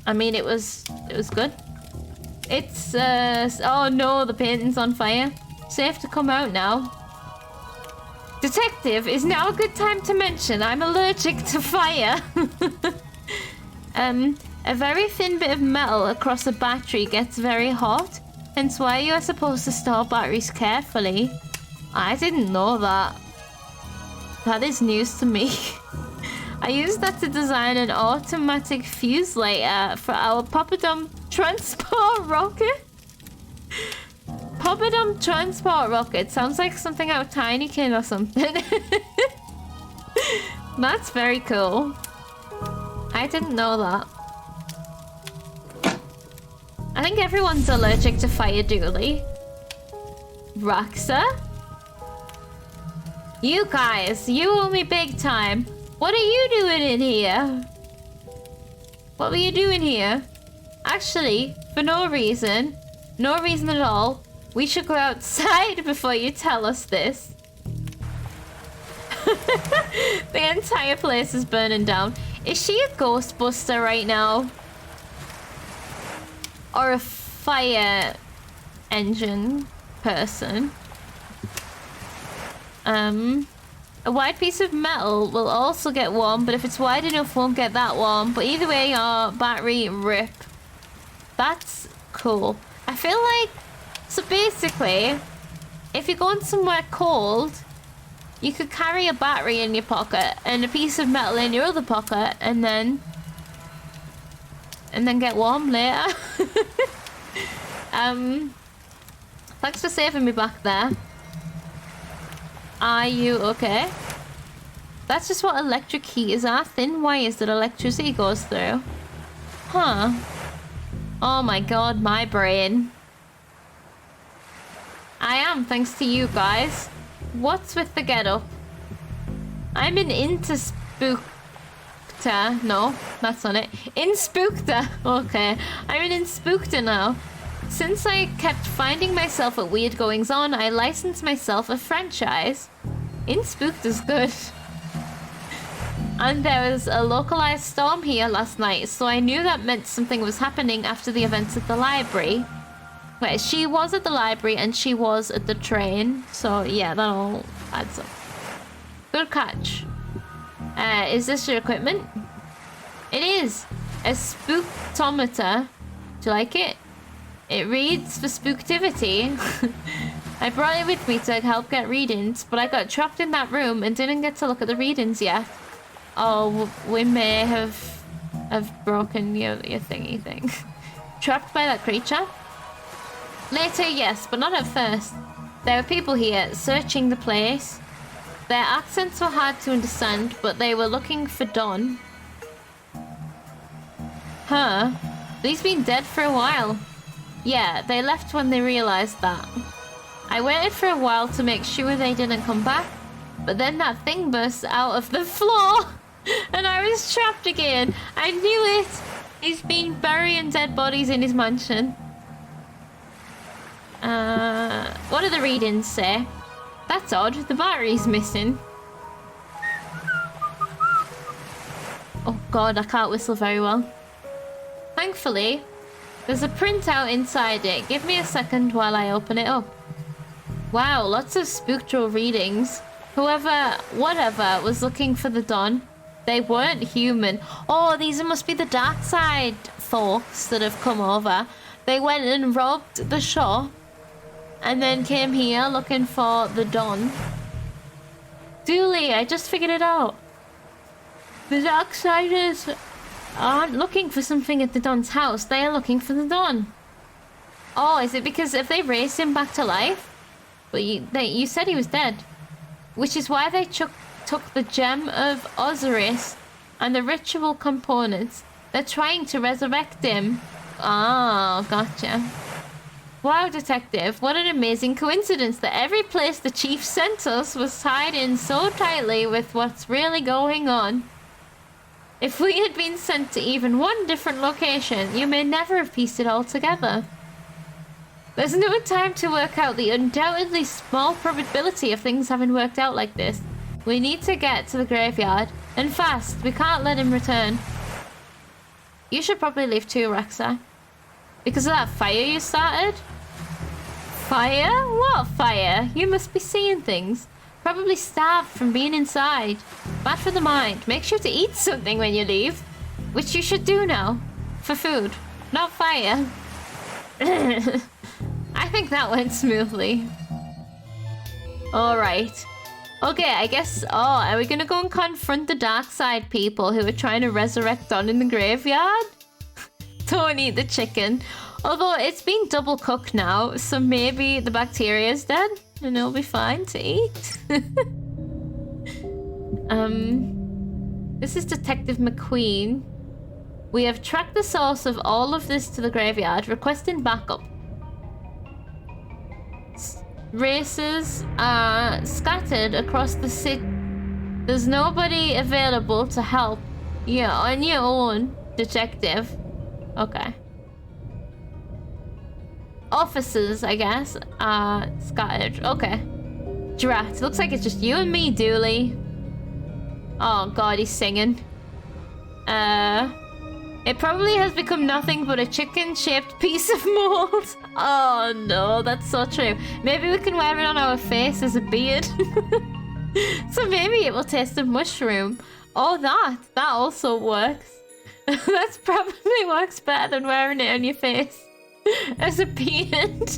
Speaker 1: I mean, it was good. It's, oh no, the painting's on fire. Safe to come out now. Detective, is now a good time to mention I'm allergic to fire. A very thin bit of metal across a battery gets very hot, hence why you are supposed to store batteries carefully. I didn't know that. That is news to me. I used that to design an automatic fuse lighter for our Poppadom transport rocket. Poppadom transport rocket sounds like something out of Tinykin or something. That's very cool. I didn't know that. I think everyone's allergic to fire, Dooley. Raxa? You guys, you owe me big time. What are you doing in here? What were you doing here? Actually, for no reason at all, we should go outside before you tell us this. The entire place is burning down. Is she a Ghostbuster right now? Or a fire engine person? A wide piece of metal will also get warm, but if it's wide enough, won't get that warm. But either way, your battery rip. That's cool. I feel like... So basically, if you're going somewhere cold, you could carry a battery in your pocket and a piece of metal in your other pocket, and then get warm later. Thanks for saving me back there. Are you okay? That's just what electric heaters are. Thin wires that electricity goes through. Huh. Oh my god, my brain. I am, thanks to you guys. What's with the get-up? I'm an into spookter. No, that's not it. In spookter. Okay. I'm an in spookter now. Since I kept finding myself at weird goings on, I licensed myself a franchise. In spooked is good. And there was a localized storm here last night, so I knew that meant something was happening after the events at the library. Wait, she was at the library and she was at the train, so yeah, that all adds up. Good catch. Is this your equipment? It is. A spooktometer. Do you like it? It reads for spooktivity. I brought it with me to help get readings, but I got trapped in that room and didn't get to look at the readings yet. Oh, we may have broken your thingy thing. Trapped by that creature? Later, yes, but not at first. There were people here, searching the place. Their accents were hard to understand, but they were looking for Don. Huh? He's been dead for a while. Yeah, they left when they realized that. I waited for a while to make sure they didn't come back, but then that thing burst out of the floor, and I was trapped again. I knew it! He's been burying dead bodies in his mansion. What do the readings say? That's odd, the battery's missing. Oh god, I can't whistle very well. Thankfully, There's a printout inside it. Give me a second while I open it up. Wow, lots of spectral readings. Whoever, whatever, was looking for the Don, they weren't human. Oh, these must be the Darkside folks that have come over. They went and robbed the shop and then came here looking for the Don. Dooley, I just figured it out. The Darksiders aren't looking for something at the Don's house. They are looking for the Don. Oh, is it because if they raised him back to life? But you said he was dead. Which is why they took the gem of Osiris and the ritual components. They're trying to resurrect him. Oh, gotcha. Wow, Detective, what an amazing coincidence that every place the Chief sent us was tied in so tightly with what's really going on. If we had been sent to even one different location, you may never have pieced it all together. There's no time to work out the undoubtedly small probability of things having worked out like this. We need to get to the graveyard, and fast. We can't let him return. You should probably leave too, Rexa. Because of that fire you started? Fire? What fire? You must be seeing things. Probably starved from being inside. Bad for the mind. Make sure to eat something when you leave. Which you should do now. For food. Not fire. I think that went smoothly. Alright. Okay, I guess... Oh, are we gonna go and confront the Darkside people who are trying to resurrect Don in the graveyard? Don't eat the chicken. Although it's been double cooked now, so maybe the bacteria is dead and it'll be fine to eat. This is Detective Mcqueen. We have tracked the source of all of this to the graveyard, requesting backup. Races are scattered across the city. There's nobody available to help. You're on your own, Detective. Okay. Officers, I guess, are scattered. Okay. Drat. Looks like it's just you and me, Dooley. Oh god, he's singing. It probably has become nothing but a chicken-shaped piece of mold. Oh no, that's so true. Maybe we can wear it on our face as a beard. So maybe it will taste of mushroom. Oh, that also works. That probably works better than wearing it on your face as a beard.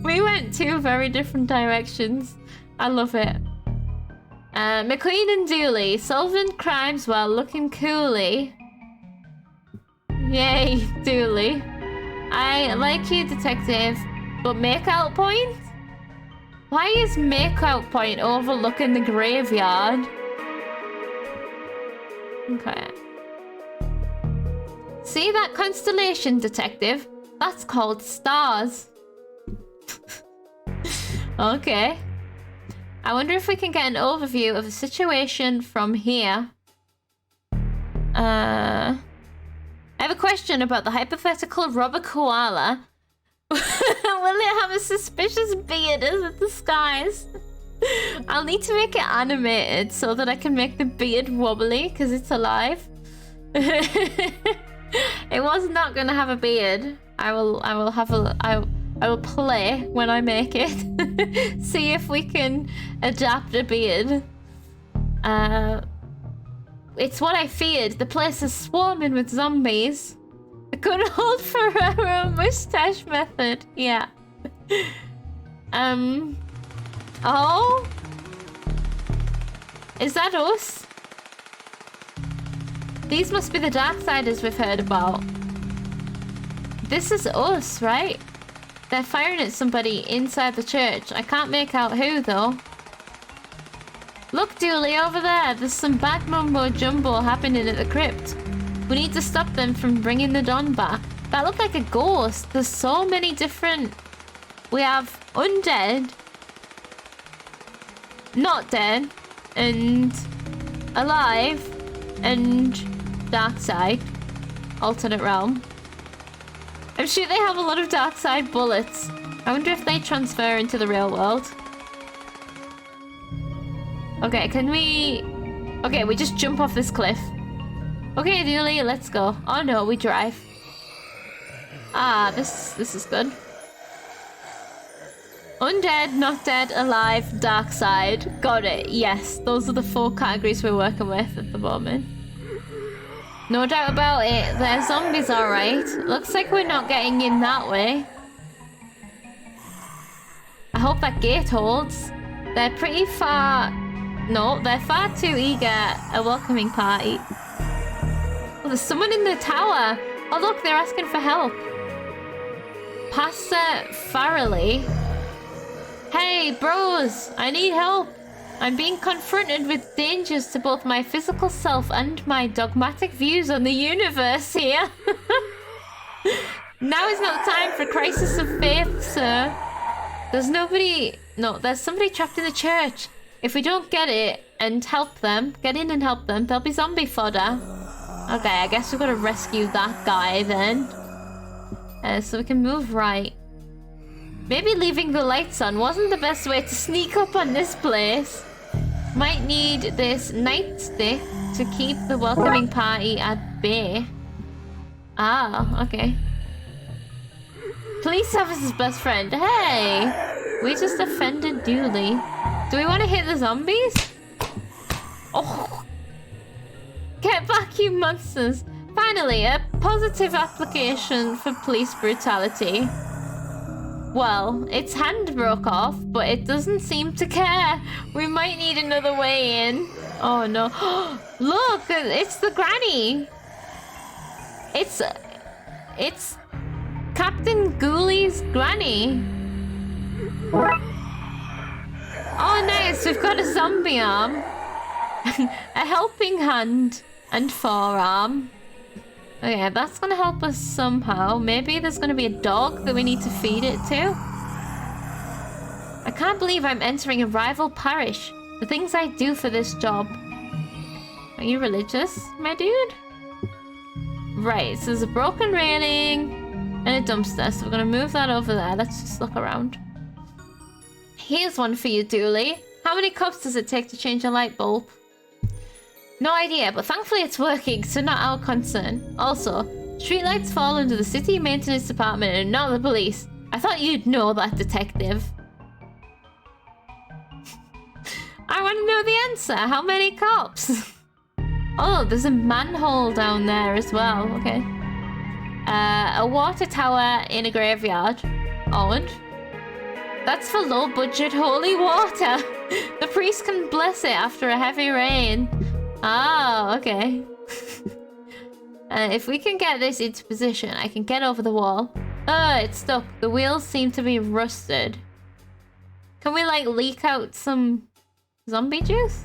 Speaker 1: We went two very different directions. I love it. McQueen and Dooley solving crimes while looking coolly. Yay, Dooley. I like you, Detective, but makeout point? Why is makeout point overlooking the graveyard? Okay. See that constellation, Detective? That's called stars. Okay. I wonder if we can get an overview of the situation from here. I have a question about the hypothetical robber koala. Will it have a suspicious beard as a disguise? I'll need to make it animated so that I can make the beard wobbly because it's alive. It was not gonna have a beard. I will play when I make it. See if we can adapt a beard. It's what I feared. The place is swarming with zombies. A good old Ferrero mustache method. Yeah. Oh? Is that us? These must be the Darksiders we've heard about. This is us, right? They're firing at somebody inside the church. I can't make out who, though. Look, Dooley, over there. There's some bad mumbo-jumbo happening at the crypt. We need to stop them from bringing the Don back. That looked like a ghost. There's so many different... We have undead, not dead, and alive, and Darkside, alternate realm. I'm sure they have a lot of Darkside bullets. I wonder if they transfer into the real world. Okay, can we... Okay, we just jump off this cliff. Okay, Dooley, let's go. Oh no, we drive. Ah, this is good. Undead, not dead, alive, dark side. Got it. Yes, those are the 4 categories we're working with at the moment. No doubt about it. They're zombies, alright. Looks like we're not getting in that way. I hope that gate holds. They're pretty far... No, they're far too eager. A welcoming party. Oh, there's someone in the tower. Oh, look, they're asking for help. Pastor Farrelly. Hey, bros, I need help. I'm being confronted with dangers to both my physical self and my dogmatic views on the universe here. Now is not the time for crisis of faith, sir. There's nobody... No, there's somebody trapped in the church. If we don't get it and help them, get in and help them, they'll be zombie fodder. Okay, I guess we've got to rescue that guy then. So we can move right. Maybe leaving the lights on wasn't the best way to sneak up on this place. Might need this nightstick to keep the welcoming party at bay. Ah, okay. Police officer's best friend. Hey! We just offended Dooley. Do we want to hit the zombies? Oh! Get back, you monsters! Finally, a positive application for police brutality. Well, its hand broke off, but it doesn't seem to care. We might need another way in. Oh no. Look, it's the granny. It's Captain Ghoulies' granny. Oh nice, we've got a zombie arm. A helping hand and forearm. Okay, that's gonna help us somehow. Maybe there's gonna be a dog that we need to feed it to. I can't believe I'm entering a rival parish. The things I do for this job. Are you religious, my dude? Right, so there's a broken railing and a dumpster, so we're gonna move that over there. Let's just look around. Here's one for you, Dooley. How many cups does it take to change a light bulb? No idea, but thankfully it's working, so not our concern. Also, streetlights fall under the city maintenance department and not the police. I thought you'd know that, detective. I want to know the answer. How many cops? Oh, there's a manhole down there as well. Okay. A water tower in a graveyard. Odd. That's for low-budget holy water. The priest can bless it after a heavy rain. Oh, okay. If we can get this into position, I can get over the wall. Oh, it's stuck. The wheels seem to be rusted. Can we, like, leak out some zombie juice?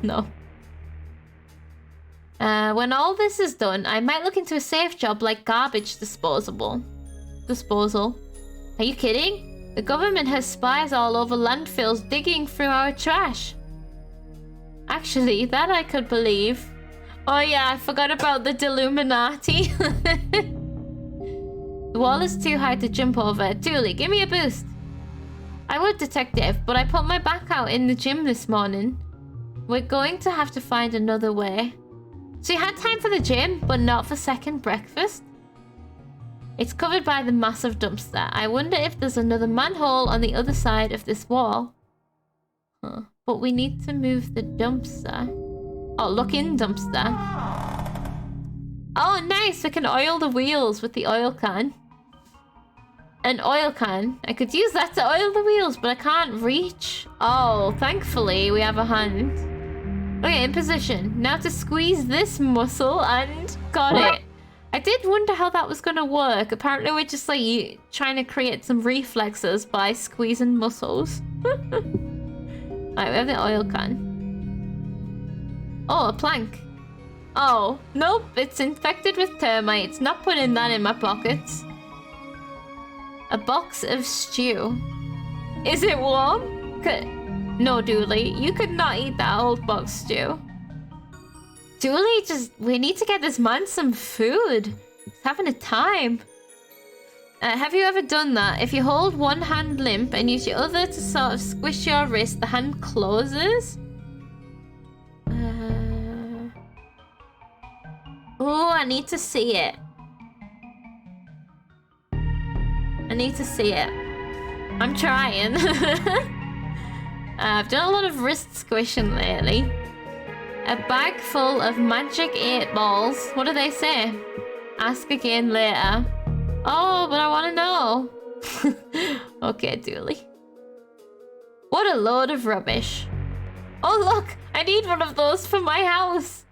Speaker 1: No. When all this is done, I might look into a safe job like garbage disposal. Are you kidding? The government has spies all over landfills digging through our trash. Actually, that I could believe. Oh yeah, I forgot about the Deluminati. The wall is too high to jump over. Dooley, give me a boost. I would, detective, but I put my back out in the gym this morning. We're going to have to find another way. So you had time for the gym, but not for second breakfast? It's covered by the massive dumpster. I wonder if there's another manhole on the other side of this wall. Huh. But we need to move the dumpster. Oh, look in dumpster. Oh, nice. We can oil the wheels with the oil can. An oil can. I could use that to oil the wheels, but I can't reach. Oh, thankfully we have a hand. Okay, in position. Now to squeeze this muscle and got it. I did wonder how that was going to work. Apparently we're just like trying to create some reflexes by squeezing muscles. Alright, we have the oil can. Oh, a plank. Oh, nope, it's infected with termites. Not putting that in my pockets. A box of stew. Is it warm? No, Dooley, you could not eat that old box stew. Dooley, we need to get this man some food. He's having a time. Have you ever done that? If you hold one hand limp and use your other to sort of squish your wrist, the hand closes? Oh, I need to see it. I need to see it. I'm trying. I've done a lot of wrist squishing lately. A bag full of magic 8 balls. What do they say? Ask again later. Oh, but I want to know. Okay, Dooley. What a load of rubbish. Oh, look. I need one of those for my house.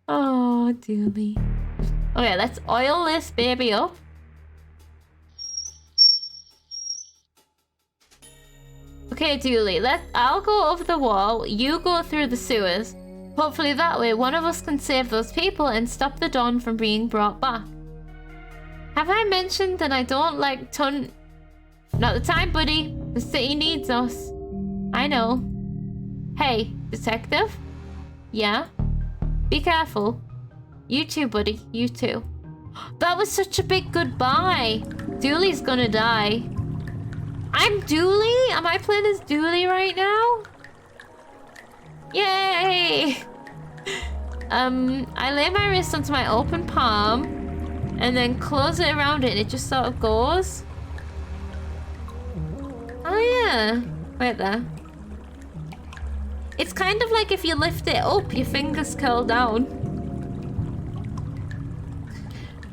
Speaker 1: Oh, Dooley. Okay, let's oil this baby up. Okay, Dooley, I'll go over the wall, you go through the sewers. Hopefully that way one of us can save those people and stop the Dawn from being brought back. Have I mentioned that I don't like Not the time, buddy. The city needs us. I know. Hey, detective? Yeah? Be careful. You too, buddy. You too. That was such a big goodbye. Dooley's gonna die. I'm Dooley? Am I playing as Dooley right now? Yay! I lay my wrist onto my open palm and then close it around it and it just sort of goes. Oh yeah. Wait there. It's kind of like if you lift it up, your fingers curl down.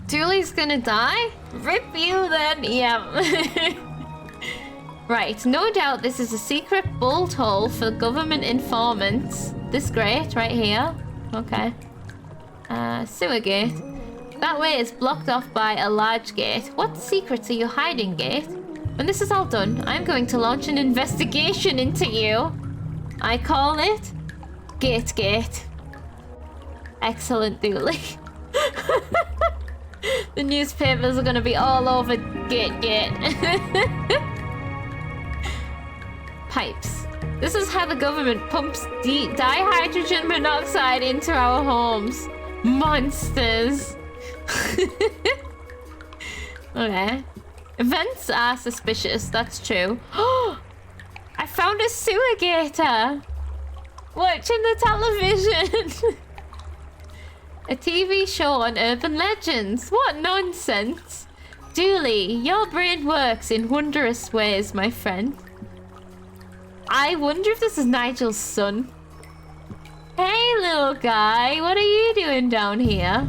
Speaker 1: Dooley's gonna die? Rip you then, yeah. Right, no doubt this is a secret bolt hole for government informants. This grate right here. Okay. Sewer gate. That way is blocked off by a large gate. What secrets are you hiding, gate? When this is all done, I'm going to launch an investigation into you. I call it Gate. Excellent, Dooley. The newspapers are going to be all over Gate. Pipes. This is how the government pumps dihydrogen monoxide into our homes. Monsters. Okay. Events are suspicious, that's true. I found a sewer gator. Watching the television. A TV show on urban legends. What nonsense. Dooley, your brain works in wondrous ways, my friend. I wonder if this is Nigel's son. Hey, little guy. What are you doing down here?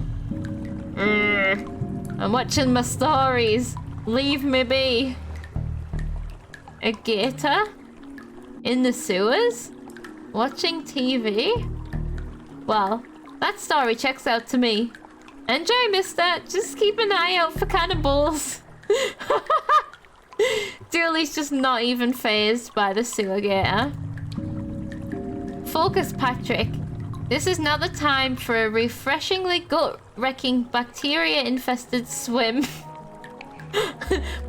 Speaker 1: I'm watching my stories. Leave me be. A gator? In the sewers? Watching TV? Well, that story checks out to me. Enjoy, mister. Just keep an eye out for cannibals. Dooley's just not even fazed by the sewer gator. Focus, Patrick. This is not the time for a refreshingly gut-wrecking bacteria-infested swim.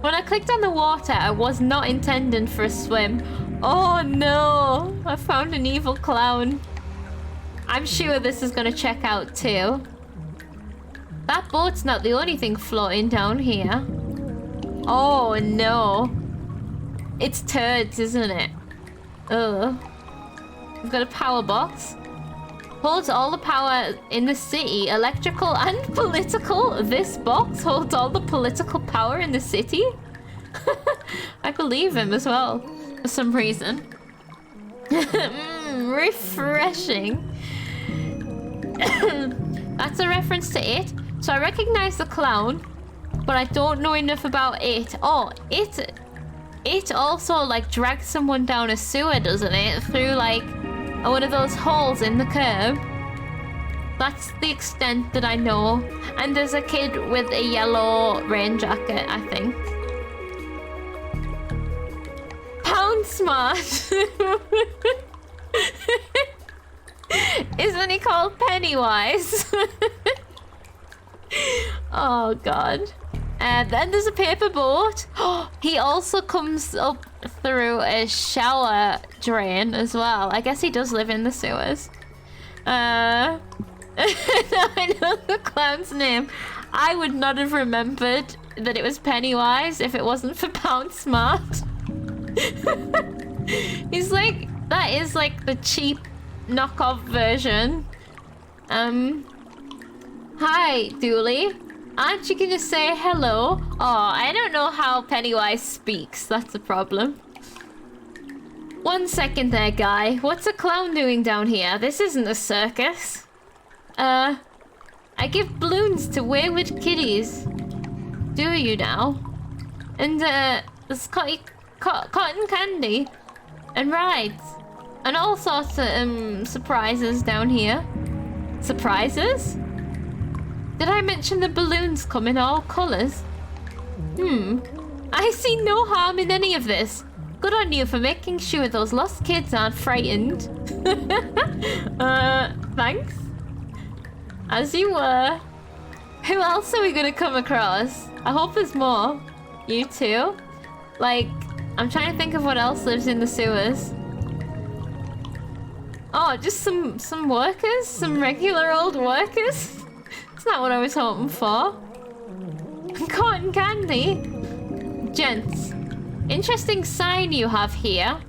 Speaker 1: When I clicked on the water, I was not intending for a swim. Oh no! I found an evil clown. I'm sure this is gonna check out too. That boat's not the only thing floating down here. Oh no. It's turds, isn't it? Ugh. We've got a power box. Holds all the power in the city, electrical and political. This box holds all the political power in the city? I believe him as well, for some reason. Refreshing. That's a reference to it. So I recognize the clown, but I don't know enough about it. Oh, it also like drags someone down a sewer, doesn't it? Through like one of those holes in the curb. That's the extent that I know. And there's a kid with a yellow rain jacket, I think. Pound smart. Isn't he called Pennywise? Oh god. And then there's a paper boat. He also comes up through a shower drain as well. I guess he does live in the sewers. I know the clown's name. I would not have remembered that it was Pennywise if it wasn't for Pound Smart. He's like, that is like the cheap knockoff version. Hi, Dooley. Aren't you gonna say hello? Oh, I don't know how Pennywise speaks. That's a problem. 1 second there, guy. What's a clown doing down here? This isn't a circus. I give balloons to wayward kiddies. Do you now? And, there's cotton candy. And rides. And all sorts of, surprises down here. Surprises? Did I mention the balloons come in all colours? I see no harm in any of this. Good on you for making sure those lost kids aren't frightened. Thanks. As you were. Who else are we gonna come across? I hope there's more. You too? Like, I'm trying to think of what else lives in the sewers. Oh, just some workers? Some regular old workers? That's not what I was hoping for. Cotton candy? Gents, interesting sign you have here.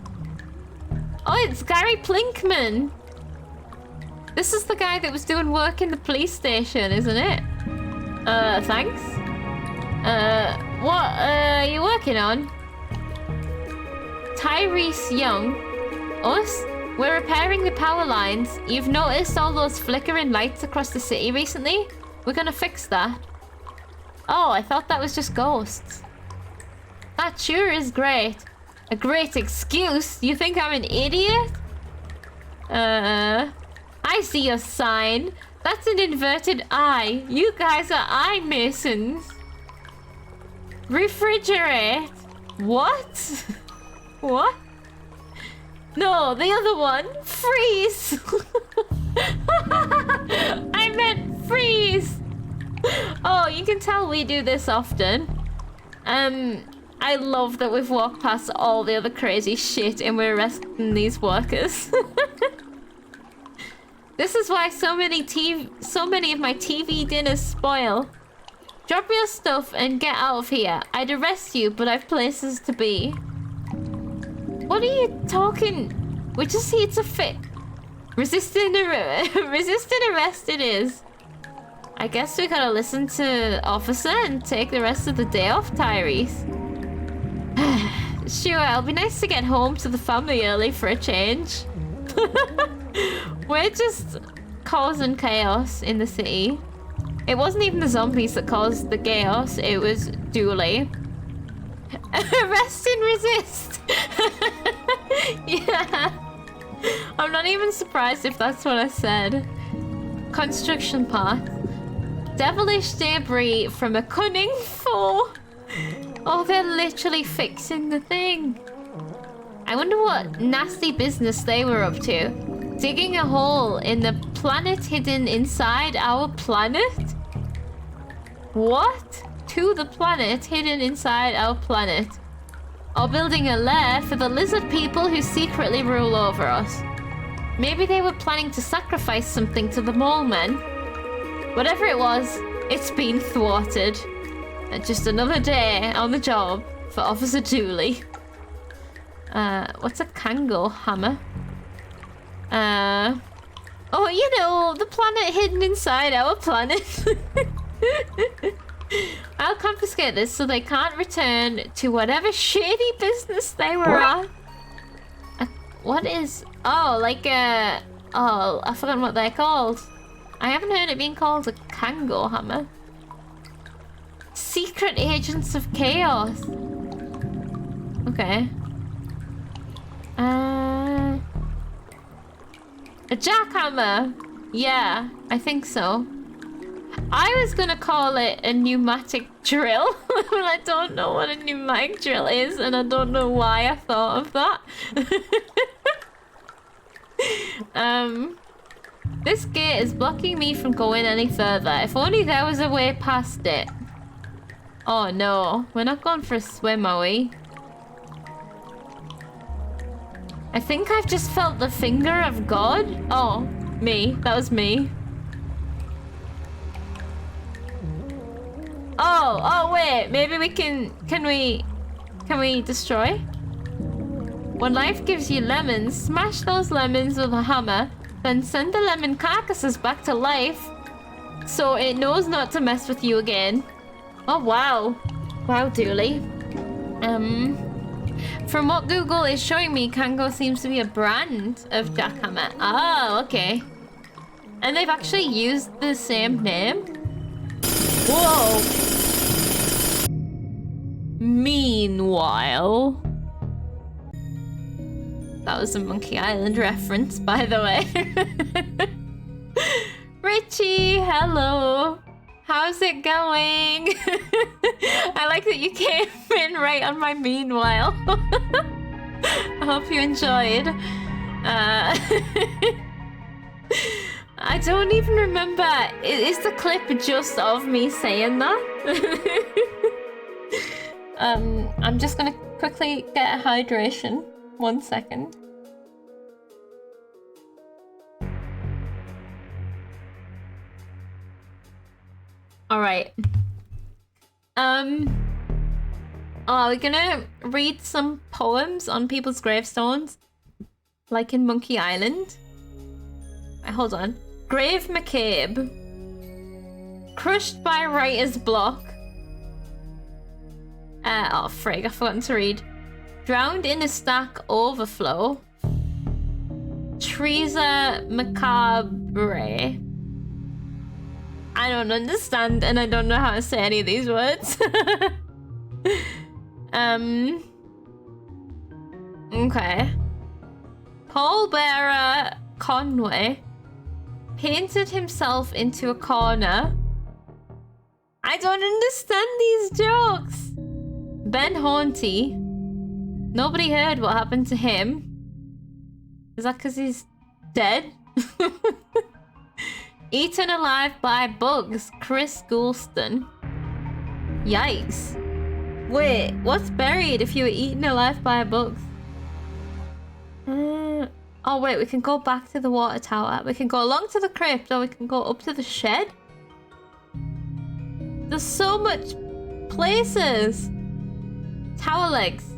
Speaker 1: Oh, it's Gary Plinkman. This is the guy that was doing work in the police station, isn't it? Thanks. What are you working on? Tyrese Young. Us? We're repairing the power lines. You've noticed all those flickering lights across the city recently? We're gonna fix that. Oh, I thought that was just ghosts. That sure is great. A great excuse? You think I'm an idiot? I see your sign. That's an inverted eye. You guys are eye masons. Refrigerate. What? What? No, the other one. Freeze. I meant freeze. Oh, you can tell we do this often. I love that we've walked past all the other crazy shit and we're arresting these workers. This is why so many of my TV dinners spoil. Drop your stuff and get out of here. I'd arrest you, but I've places to be. What are you talking? We're just here to fit. Resisting arrest it is. I guess we gotta listen to Officer and take the rest of the day off, Tyrese. Sure, it'll be nice to get home to the family early for a change. We're just causing chaos in the city. It wasn't even the zombies that caused the chaos, it was Dooley. Arrest and resist! Yeah. I'm not even surprised if that's what I said. Construction path. Devilish debris from a cunning foe. Oh, they're literally fixing the thing. I wonder what nasty business they were up to. Digging a hole in the planet hidden inside our planet? What? To the planet hidden inside our planet. Or building a lair for the lizard people who secretly rule over us. Maybe they were planning to sacrifice something to the mole men. Whatever it was, it's been thwarted. And just another day on the job for Officer Dooley. What's a Kango hammer? Oh, you know, the planet hidden inside our planet. I'll confiscate this so they can't return to whatever shady business they were at. What is... Oh, like a... Oh, I forgot what they're called. I haven't heard it being called a Kango hammer. Secret Agents of Chaos. Okay. A jackhammer. Yeah, I think so. I was gonna call it a pneumatic drill, but I don't know what a pneumatic drill is, and I don't know why I thought of that. This gate is blocking me from going any further. If only there was a way past it. Oh no, we're not going for a swim, are we? I think I've just felt the finger of God. Oh, me. That was me. Oh, wait. Maybe we can we destroy? When life gives you lemons, smash those lemons with a hammer, then send the lemon carcasses back to life. So it knows not to mess with you again. Oh, wow. Wow, Dooley. From what Google is showing me, Kango seems to be a brand of jackhammer. Oh, okay. And they've actually used the same name. Whoa. Meanwhile... That was a Monkey Island reference, by the way. Richie, hello. How's it going? I like that you came in right on my meanwhile. I hope you enjoyed. I don't even remember. Is the clip just of me saying that? I'm just gonna quickly get a hydration. 1 second. All right. Are we gonna read some poems on people's gravestones? Like in Monkey Island? Right, hold on. Grave McCabe. Crushed by writer's block. Oh frig, I've forgotten to read. Drowned in a stack overflow. Teresa Macabre. I don't understand and I don't know how to say any of these words. Okay. Pallbearer Conway painted himself into a corner. I don't understand these jokes. Ben Haunty. Nobody heard what happened to him. Is that because he's dead? Eaten alive by bugs. Chris Goulston. Yikes. Wait, what's buried if you were eaten alive by bugs? Oh wait, we can go back to the water tower. We can go along to the crypt or we can go up to the shed. There's so much places. Tower legs.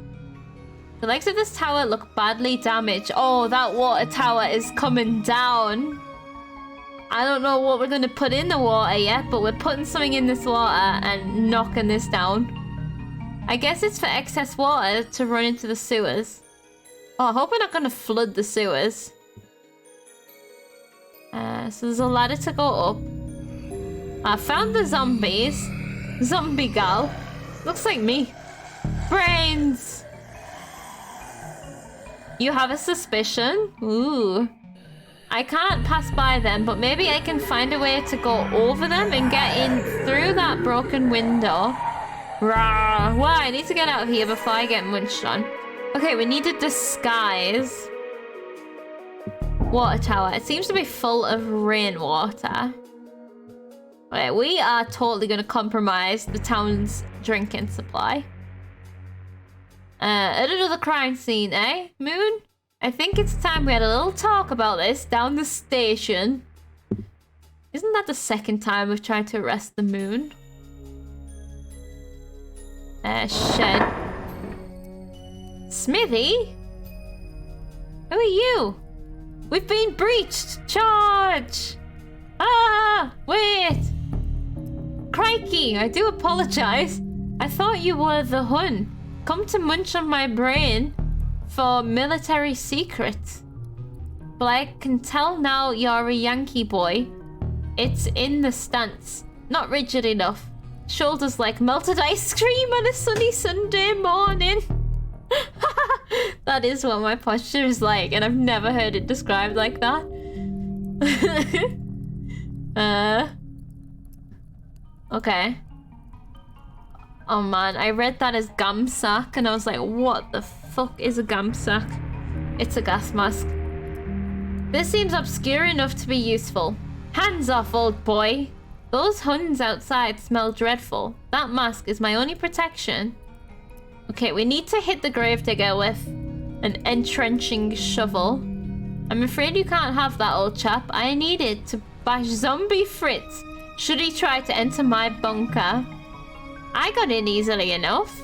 Speaker 1: The legs of this tower look badly damaged. Oh, that water tower is coming down. I don't know what we're going to put in the water yet, but we're putting something in this water and knocking this down. I guess it's for excess water to run into the sewers. Oh, I hope we're not going to flood the sewers. So there's a ladder to go up. I found the zombies. Zombie gal. Looks like me. Brains! You have a suspicion? Ooh. I can't pass by them, but maybe I can find a way to go over them and get in through that broken window. Rawr. Well, I need to get out of here before I get munched on. Okay, we need a disguise. Water tower. It seems to be full of rainwater. Okay, we are totally going to compromise the town's drinking supply. At another crime scene, eh, Moon? I think it's time we had a little talk about this down the station. Isn't that the second time we've tried to arrest the Moon? Shed. Smithy? Who are you? We've been breached! Charge! Ah! Wait! Crikey, I do apologize. I thought you were the Hun. Come to munch on my brain for military secrets. But I can tell now you're a Yankee boy. It's in the stance. Not rigid enough. Shoulders like melted ice cream on a sunny Sunday morning. That is what my posture is like, and I've never heard it described like that. Okay. Oh man, I read that as gum sack and I was like, what the fuck is a gum sack? It's a gas mask. This seems obscure enough to be useful. Hands off, old boy. Those Huns outside smell dreadful. That mask is my only protection. Okay, we need to hit the gravedigger with an entrenching shovel. I'm afraid you can't have that, old chap. I need it to bash zombie Fritz should he try to enter my bunker. I got in easily enough.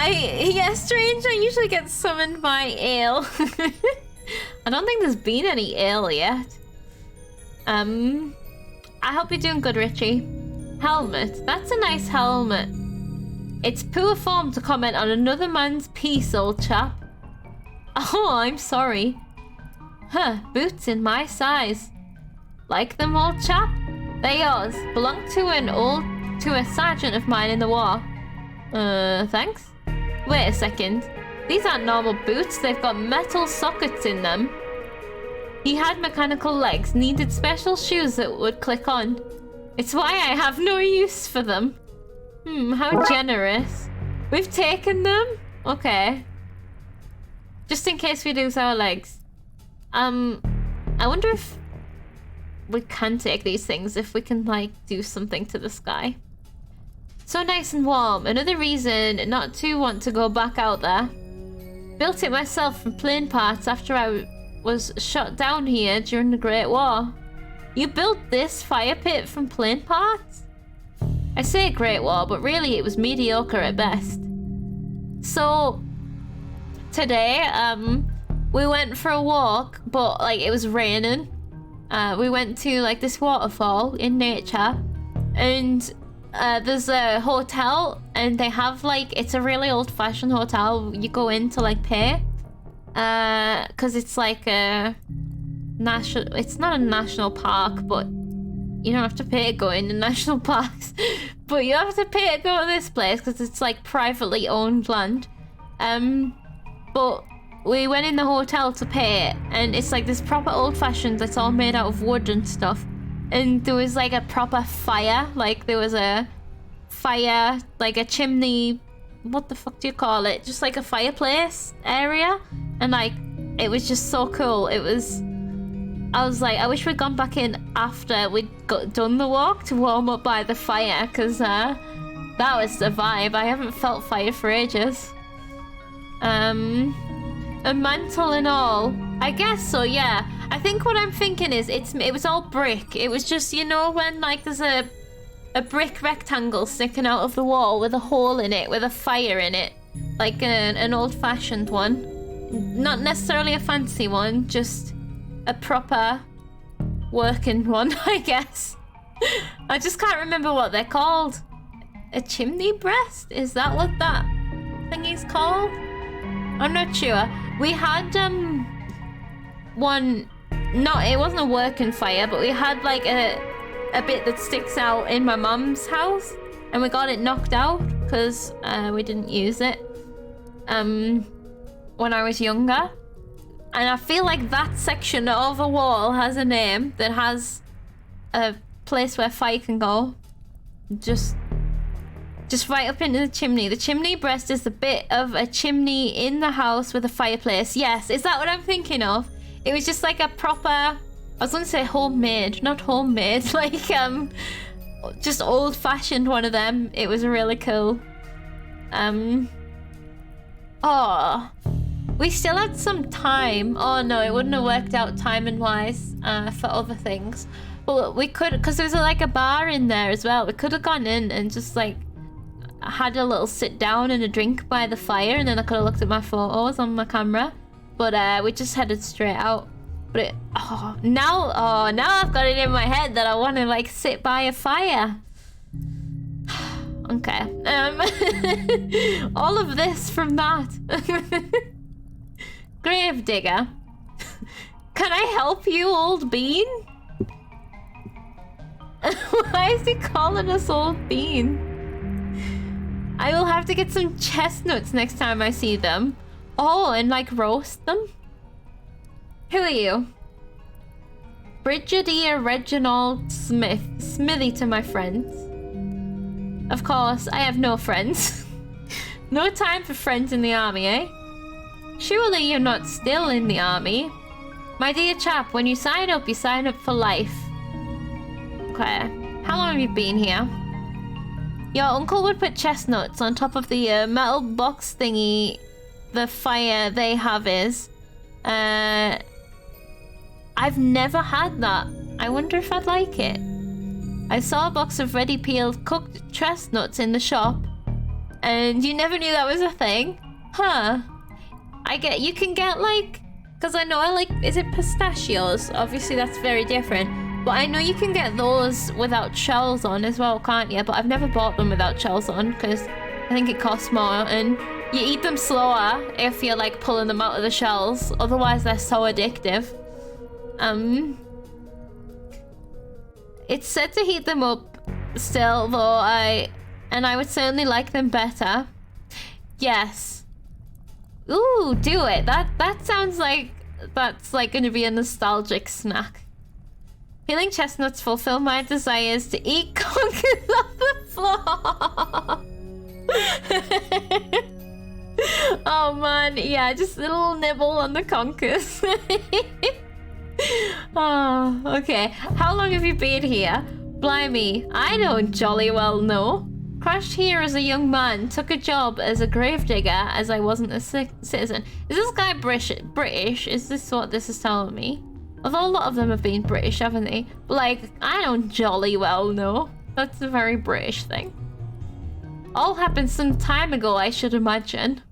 Speaker 1: Yeah, strange. I usually get summoned by ale. I don't think there's been any ale yet. I hope you're doing good, Richie. Helmet. That's a nice helmet. It's poor form to comment on another man's piece, old chap. Oh, I'm sorry. Huh, boots in my size. Like them, old chap? They're yours. Belong to a sergeant of mine in the war. Thanks? Wait a second. These aren't normal boots, they've got metal sockets in them. He had mechanical legs, needed special shoes that would click on. It's why I have no use for them. How generous. We've taken them? Okay. Just in case we lose our legs. I wonder if we can take these things, if we can, like, do something to the sky. So nice and warm. Another reason not to want to go back out there. Built it myself from plane parts after I was shot down here during the Great War. You built this fire pit from plane parts? I say Great War, but really it was mediocre at best. So, today, we went for a walk, but, like, it was raining. We went to, like, this waterfall in nature, and there's a hotel, and they have, like, it's a really old-fashioned hotel. You go in to, like, pay, because it's like a national, it's not a national park, but you don't have to pay to go into national parks, but you have to pay to go to this place because it's, like, privately owned land. But we went in the hotel to pay, and it's like this proper old-fashioned, it's all made out of wood and stuff. And there was, like, a proper fire, like, there was a fire, like a chimney, what the fuck do you call it? Just like a fireplace area. And, like, it was just so cool. It was, I was like, I wish we'd gone back in after we'd done the walk to warm up by the fire, because that was the vibe. I haven't felt fire for ages. A mantle and all. I guess so, yeah. I think what I'm thinking is it was all brick. It was just, you know, when, like, there's a brick rectangle sticking out of the wall with a hole in it, with a fire in it. Like an old-fashioned one. Not necessarily a fancy one, just a proper working one, I guess. I just can't remember what they're called. A chimney breast? Is that what that thingy's called? I'm not sure. We had one, it wasn't a working fire, but we had, like, a bit that sticks out in my mum's house, and we got it knocked out because we didn't use it when I was younger. And I feel like that section of a wall has a name that has a place where fire can go. Just right up into the chimney. The chimney breast is the bit of a chimney in the house with a fireplace. Yes, is that what I'm thinking of? It was just like a proper, I was gonna say homemade, not homemade, like just old-fashioned one of them. It was really cool. Oh, we still had some time. Oh no, it wouldn't have worked out timing-wise for other things. But we could, because there was like a bar in there as well. We could have gone in and just, like, had a little sit down and a drink by the fire, and then I could have looked at my photos on my camera. But we just headed straight out. But now I've got it in my head that I want to, like, sit by a fire. Okay. All of this from that. Gravedigger. Can I help you, old bean? Why is he calling us old bean? I will have to get some chestnuts next time I see them. Oh, and, like, roast them? Who are you? Brigadier Reginald Smith. Smithy to my friends. Of course, I have no friends. No time for friends in the army, eh? Surely you're not still in the army. My dear chap, when you sign up for life. Okay. How long have you been here? Your uncle would put chestnuts on top of the metal box thingy the fire they have is. I've never had that. I wonder if I'd like it. I saw a box of ready peeled cooked chestnuts in the shop. And you never knew that was a thing? Huh. You can get, like, Because I know I like, is it pistachios? Obviously that's very different. But I know you can get those without shells on as well, can't you? But I've never bought them without shells on because I think it costs more. And you eat them slower if you're like pulling them out of the shells. Otherwise they're so addictive. It's said to heat them up still, though I would certainly like them better. Yes. Ooh, do it. That sounds like that's like going to be a nostalgic snack. Peeling chestnuts fulfill my desires to eat conkers off the floor. Oh man, yeah, just a little nibble on the conkers. Oh, okay. How long have you been here? Blimey, I don't jolly well know. Crashed here as a young man, took a job as a gravedigger as I wasn't a citizen. Is this guy British? Is this what this is telling me? Although a lot of them have been British, haven't they? But like, I don't jolly well know. That's a very British thing. All happened some time ago, I should imagine.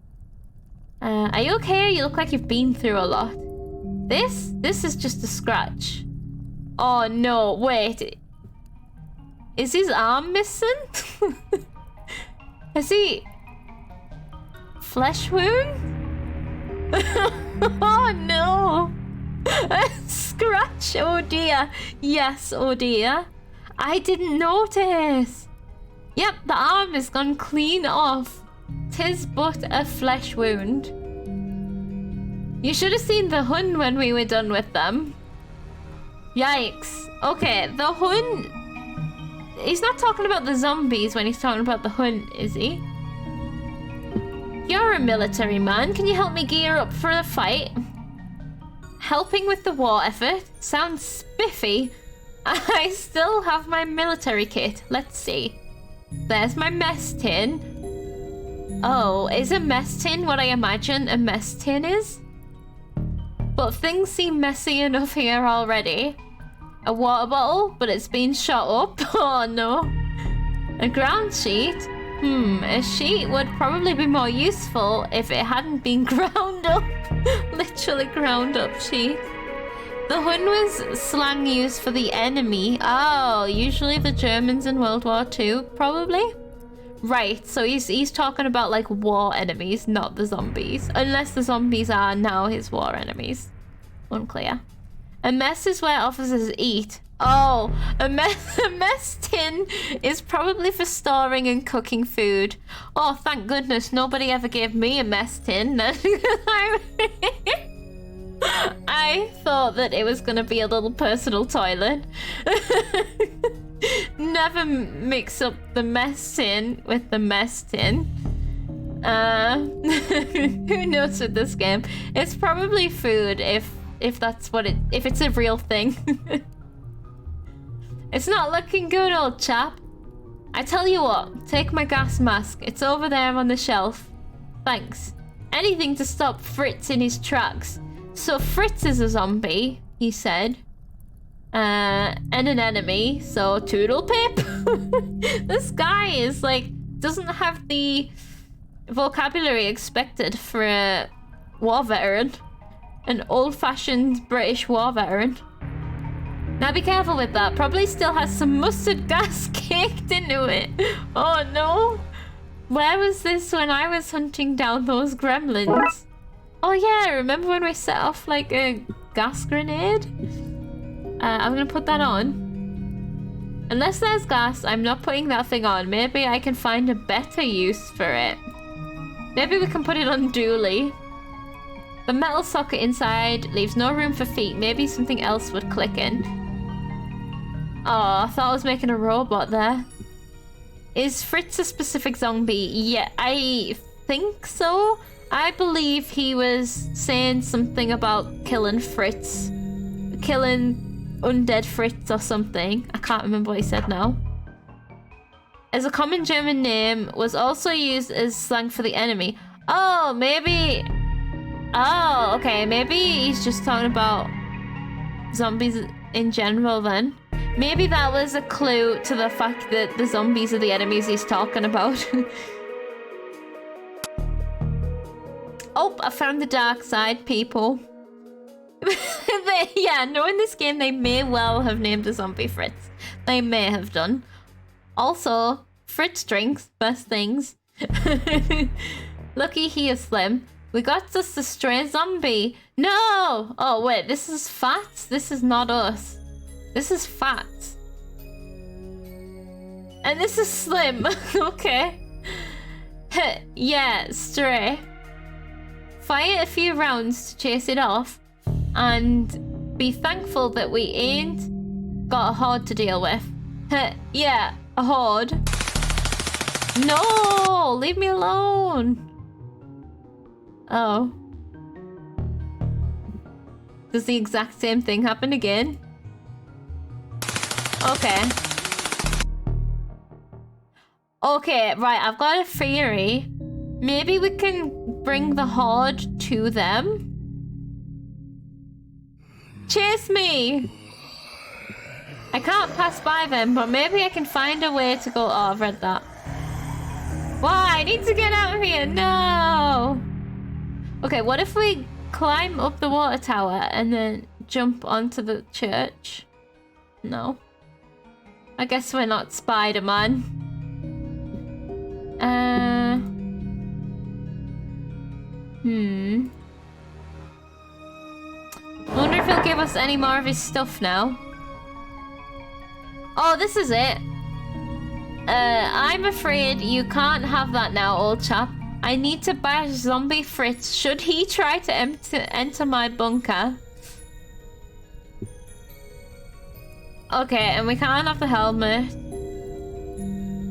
Speaker 1: Are you okay? You look like you've been through a lot. This is just a scratch. Oh no, wait. Is his arm missing? Is he... flesh wound? Oh no. A scratch, oh dear. Yes, oh dear. I didn't notice. Yep, the arm has gone clean off. 'Tis but a flesh wound. You should have seen the Hun when we were done with them. Yikes. Okay, the Hun... He's not talking about the zombies when he's talking about the Hun, is he? You're a military man. Can you help me gear up for the fight? Helping with the war effort? Sounds spiffy. I still have my military kit. Let's see. There's my mess tin. Oh, is a mess tin what I imagine a mess tin is? But things seem messy enough here already. A water bottle, but it's been shot up. Oh no. A ground sheet? A sheet would probably be more useful if it hadn't been ground up. Literally ground up sheet. The Hun was slang used for the enemy. Oh, usually the Germans in World War II, probably? Right, so he's talking about like war enemies, not the zombies. Unless the zombies are now his war enemies. Unclear. A mess is where officers eat. Oh, a mess tin is probably for storing and cooking food. Oh, thank goodness nobody ever gave me a mess tin. I thought that it was going to be a little personal toilet. Never mix up the mess tin with the mess tin. Who knows with this game? It's probably food if that's what if it's a real thing. It's not looking good, old chap. I tell you what, take my gas mask. It's over there on the shelf. Thanks. Anything to stop Fritz in his tracks. So Fritz is a zombie, he said. And an enemy, so toodle pip. This guy is like, doesn't have the vocabulary expected for a war veteran. An old-fashioned British war veteran. Now be careful with that. Probably still has some mustard gas caked into it. Oh no. Where was this when I was hunting down those gremlins? Oh yeah, remember when we set off like a gas grenade? I'm gonna put that on. Unless there's gas, I'm not putting that thing on. Maybe I can find a better use for it. Maybe we can put it on dually. The metal socket inside leaves no room for feet. Maybe something else would click in. Oh, I thought I was making a robot there. Is Fritz a specific zombie? Yeah, I think so. I believe he was saying something about killing Fritz. Killing undead Fritz or something. I can't remember what he said now. As a common German name, was also used as slang for the enemy. Oh, maybe... Oh, okay. Maybe he's just talking about zombies in general then. Maybe that was a clue to the fact that the zombies are the enemies he's talking about. Oh, I found the dark side, people. Yeah, knowing this game, they may well have named a zombie Fritz. They may have done. Also, Fritz drinks, best things. Looky here, Slim. We got us a stray zombie. No! Oh, wait, this is Fats? This is not us. This is Fats. And this is Slim. Okay. Yeah, stray. Fire a few rounds to chase it off. And be thankful that we ain't got a horde to deal with. Yeah, a horde. No! Leave me alone! Oh. Does the exact same thing happen again? Okay. Okay, right, I've got a theory. Maybe we can bring the horde to them? Chase me! I can't pass by them, but maybe I can find a way to go... Oh, I've read that. Why? I need to get out of here! No! Okay, what if we climb up the water tower and then jump onto the church? No. I guess we're not Spider-Man. I wonder if he'll give us any more of his stuff now. Oh, this is it. I'm afraid you can't have that now, old chap. I need to bash zombie Fritz should he try to enter my bunker. Okay, and we can't have the helmet.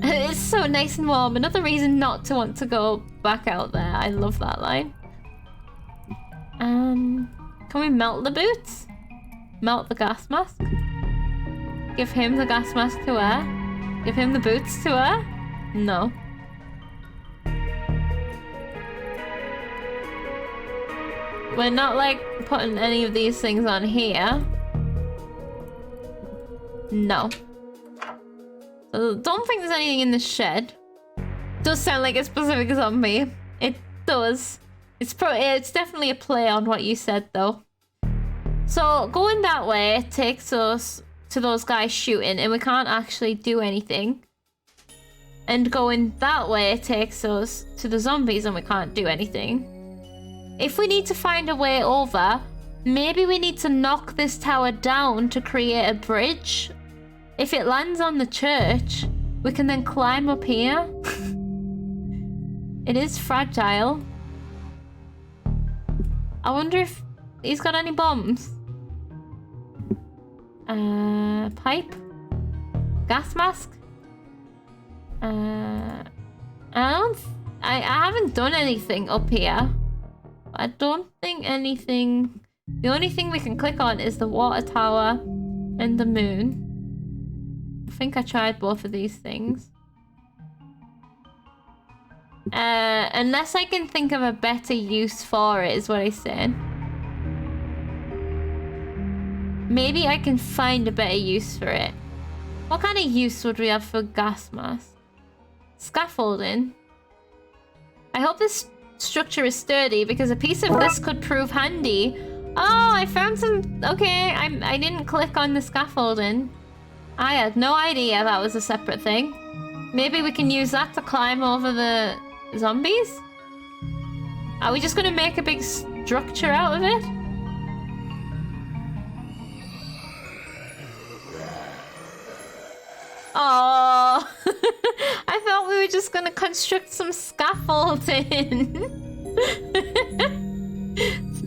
Speaker 1: It's so nice and warm. Another reason not to want to go back out there. I love that line. Can we melt the boots? Melt the gas mask? Give him the gas mask to wear? Give him the boots to wear? No. We're not like putting any of these things on here. No. Don't think there's anything in the shed. Does sound like a specific zombie. It does. It's definitely a play on what you said though. So going that way takes us to those guys shooting and we can't actually do anything. And going that way takes us to the zombies and we can't do anything. If we need to find a way over, maybe we need to knock this tower down to create a bridge. If it lands on the church, we can then climb up here. It is fragile. I wonder if he's got any bombs. Pipe? Gas mask? I haven't done anything up here. I don't think anything... The only thing we can click on is the water tower and the moon. I think I tried both of these things. Unless I can think of a better use for it, is what I'm saying. Maybe I can find a better use for it. What kind of use would we have for gas mask? Scaffolding. I hope this structure is sturdy because a piece of this could prove handy. Oh, I found some... Okay, I didn't click on the scaffolding. I had no idea that was a separate thing. Maybe we can use that to climb over the zombies? Are we just going to make a big structure out of it? Oh, I thought we were just going to construct some scaffolding.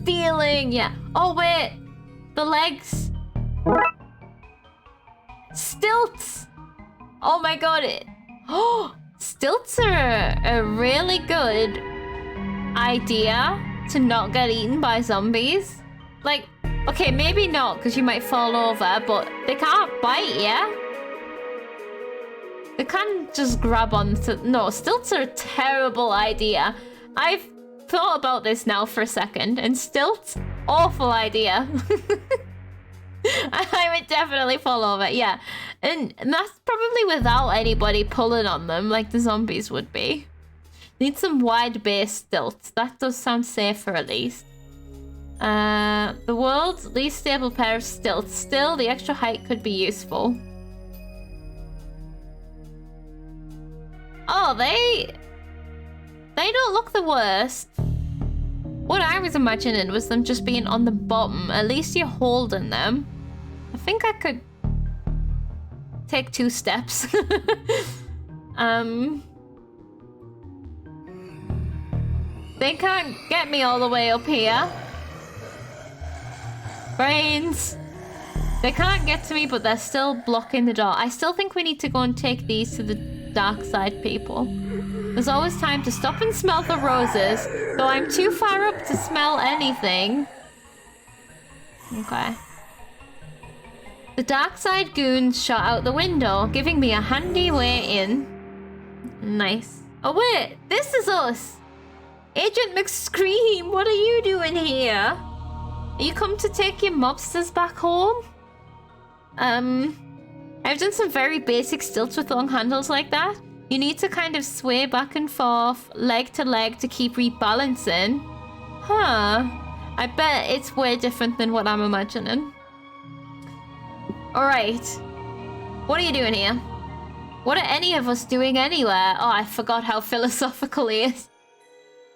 Speaker 1: Stealing, yeah. Oh, wait. The legs. Stilts. Oh my god. Oh, stilts are a really good idea to not get eaten by zombies. Like, okay, maybe not because you might fall over, but they can't bite, yeah? They can't just grab onto... No, stilts are a terrible idea. I've thought about this now for a second, and stilts, awful idea. I would definitely fall over, yeah. And that's probably without anybody pulling on them like the zombies would be. Need some wide base stilts. That does sound safer at least. The world's least stable pair of stilts. Still, the extra height could be useful. Oh, they don't look the worst. What I was imagining was them just being on the bottom. At least you're holding them. I think I could take 2 steps. They can't get me all the way up here. Brains. They can't get to me, but they're still blocking the door. I still think we need to go and take these to the Darkside people. There's always time to stop and smell the roses, though I'm too far up to smell anything. Okay. The Darkside goons shot out the window, giving me a handy way in. Nice. Oh wait, this is us! Agent McScream, what are you doing here? You come to take your mobsters back home? I've done some very basic stilts with long handles like that. You need to kind of sway back and forth, leg to leg, to keep rebalancing. Huh. I bet it's way different than what I'm imagining. Alright. What are you doing here? What are any of us doing anywhere? Oh, I forgot how philosophical he is.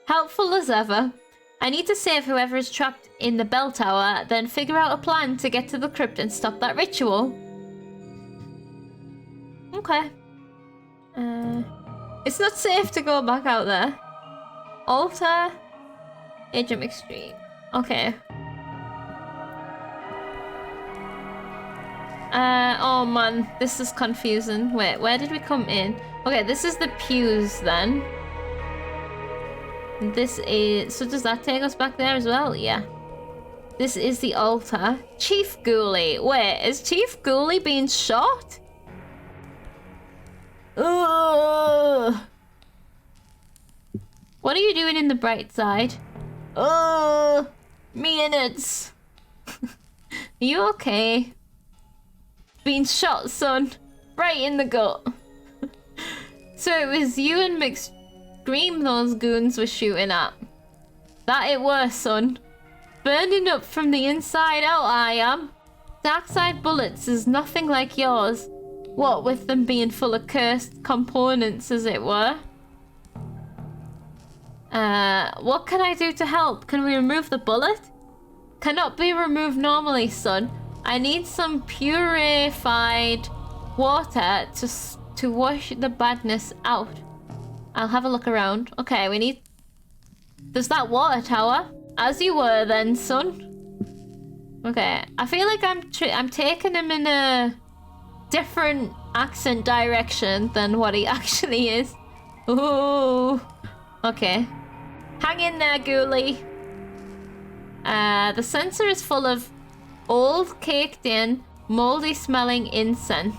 Speaker 1: Helpful as ever. I need to save whoever is trapped in the bell tower, then figure out a plan to get to the crypt and stop that ritual. Okay. It's not safe to go back out there. Alter. Agent Extreme. Okay. Oh man, this is confusing. Wait, where did we come in? Okay, this is the pews then. This is... So does that take us back there as well? Yeah. This is the altar. Chief Ghoulie. Wait, is Chief Ghoulie being shot? Ugh. What are you doing in the bright side? Oh, minutes. Are you okay? Being shot, son. Right in the gut. So it was you and McScream those goons were shooting at. That it were, son. Burning up from the inside out, I am. Darkside bullets is nothing like yours. What with them being full of cursed components, as it were. What can I do to help? Can we remove the bullet? Cannot be removed normally, son. I need some purified water to wash the badness out. I'll have a look around. Okay, we need... There's that water tower. As you were then, son. Okay, I feel like I'm taking him in a different accent direction than what he actually is. Ooh. Okay. Hang in there, Ghoulie. The sensor is full of old, caked in, moldy smelling incense.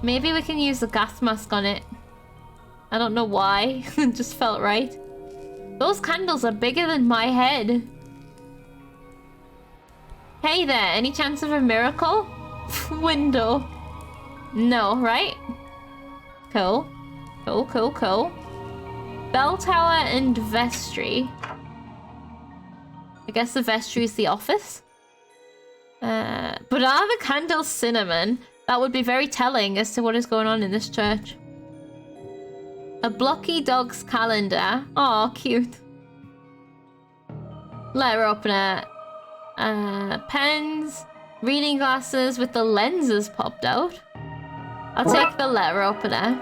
Speaker 1: Maybe we can use the gas mask on it. I don't know why. It just felt right. Those candles are bigger than my head. Hey there, any chance of a miracle? Window. No, right? Cool. Cool, cool, cool. Bell tower and vestry. I guess the vestry is the office. But are the candles cinnamon? That would be very telling as to what is going on in this church. A blocky dog's calendar. Oh, cute. Letter opener. Pens. Reading glasses with the lenses popped out. I'll take the letter opener.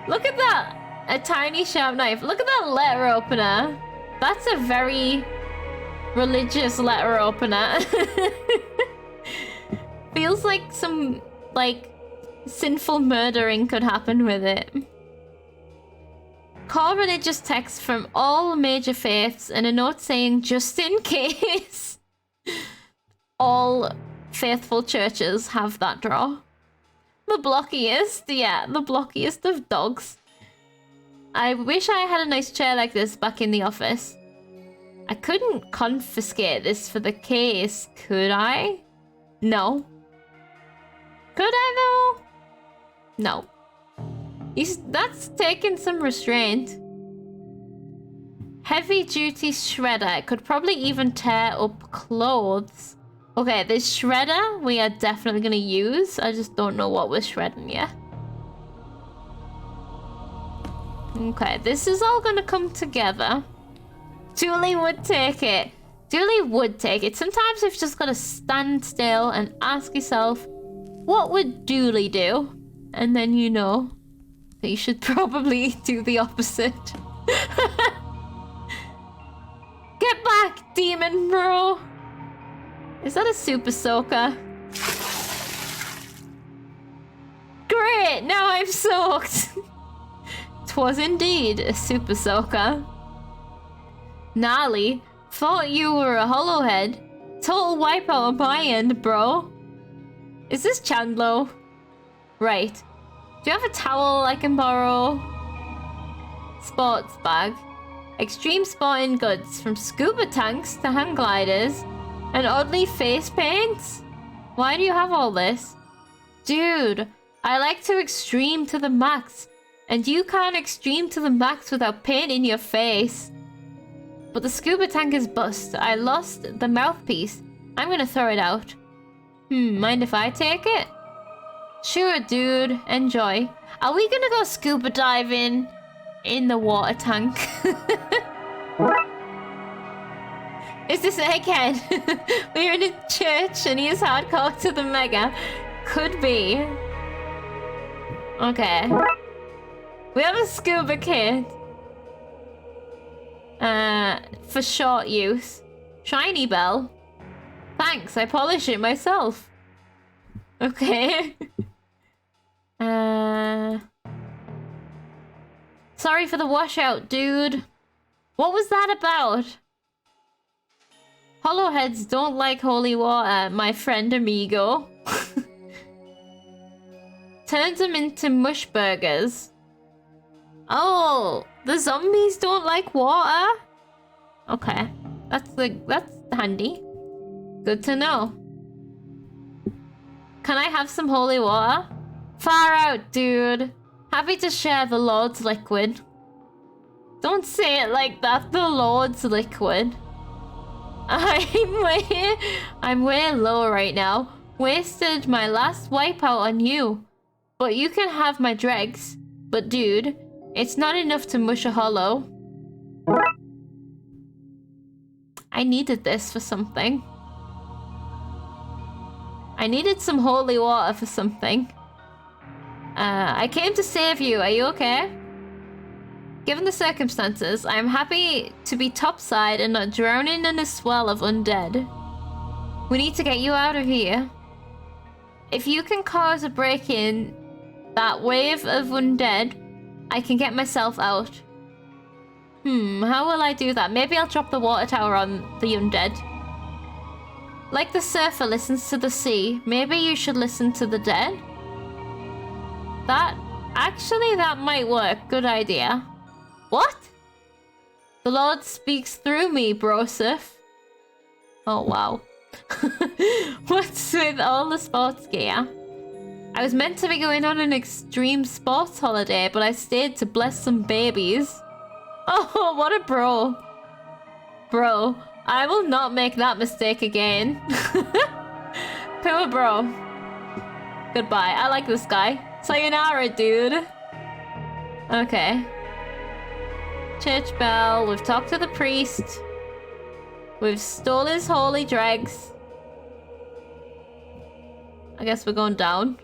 Speaker 1: Look at that! A tiny sharp knife. Look at that letter opener. That's a very religious letter opener. Feels like some, like, sinful murdering could happen with it. Core religious texts from all major faiths and a note saying, just in case. All faithful churches have that draw. The blockiest, yeah, the blockiest of dogs. I wish I had a nice chair like this back in the office. I couldn't confiscate this for the case, could I? No. Could I though? No. That's taking some restraint. Heavy duty shredder. It could probably even tear up clothes. Okay, this shredder we are definitely gonna use. I just don't know what we're shredding yet. Okay, this is all gonna come together. Julie would take it. Julie would take it. Sometimes you've just gotta stand still and ask yourself, what would Julie do? And then you know that you should probably do the opposite. Get back, demon bro! Is that a super soaker? Great, now I'm soaked! 'Twas indeed a super soaker. Gnarly, thought you were a hollowhead. Total wipeout on my end, bro. Is this Chandlo? Right. Do you have a towel I can borrow? Sports bag. Extreme sporting goods, from scuba tanks to hang gliders, and oddly face paints? Why do you have all this? Dude, I like to extreme to the max, and you can't extreme to the max without painting your face. But the scuba tank is bust. I lost the mouthpiece. I'm gonna throw it out. Mind if I take it? Sure, dude. Enjoy. Are we gonna go scuba diving in the water tank? Is this Egghead? We're in a church and he's hardcore to the mega. Could be. Okay. We have a scuba kit. For short use. Shiny bell. Thanks, I polish it myself. Okay. Sorry for the washout, dude. What was that about? Hollowheads don't like holy water, my friend amigo. Turns them into mush burgers. Oh, the zombies don't like water? Okay, that's handy. Good to know. Can I have some holy water? Far out, dude. Happy to share the Lord's liquid. Don't say it like that, the Lord's liquid. I'm way low right now. Wasted my last wipeout on you. But you can have my dregs. But dude, it's not enough to mush a hollow. I needed this for something. I needed some holy water for something. I came to save you. Are you okay? Given the circumstances, I am happy to be topside and not drowning in a swell of undead. We need to get you out of here. If you can cause a break-in that wave of undead, I can get myself out. How will I do that? Maybe I'll drop the water tower on the undead. Like the surfer listens to the sea, maybe you should listen to the dead? That might work. Good idea. What? The Lord speaks through me, brosif. Oh, wow. What's with all the sports gear? I was meant to be going on an extreme sports holiday, but I stayed to bless some babies. Oh, what a bro. Bro, I will not make that mistake again. Poor bro. Goodbye. I like this guy. Sayonara, dude. Okay. Church bell. We've talked to the priest. We've stole his holy dregs. I guess we're going down.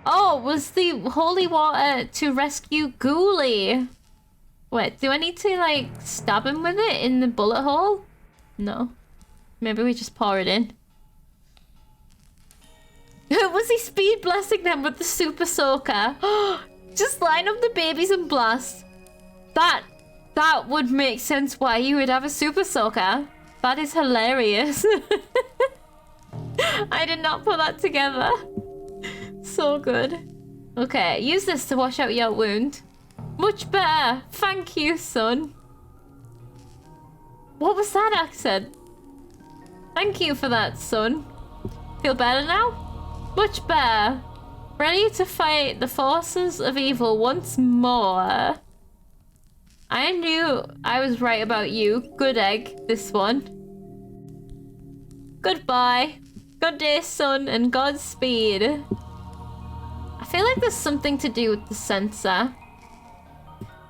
Speaker 1: Oh, was the holy water to rescue Ghoulie? Wait, do I need to, like, stab him with it in the bullet hole? No. Maybe we just pour it in. Was he speed blasting them with the super soaker? Just line up the babies and blast. That would make sense why you would have a super soaker. That is hilarious. I did not put that together. So good. Okay, use this to wash out your wound. Much better. Thank you, son. What was that accent? Thank you for that, son. Feel better now? Much better. Ready to fight the forces of evil once more. I knew I was right about you. Good egg, this one. Goodbye. Good day, son, and Godspeed. I feel like there's something to do with the sensor.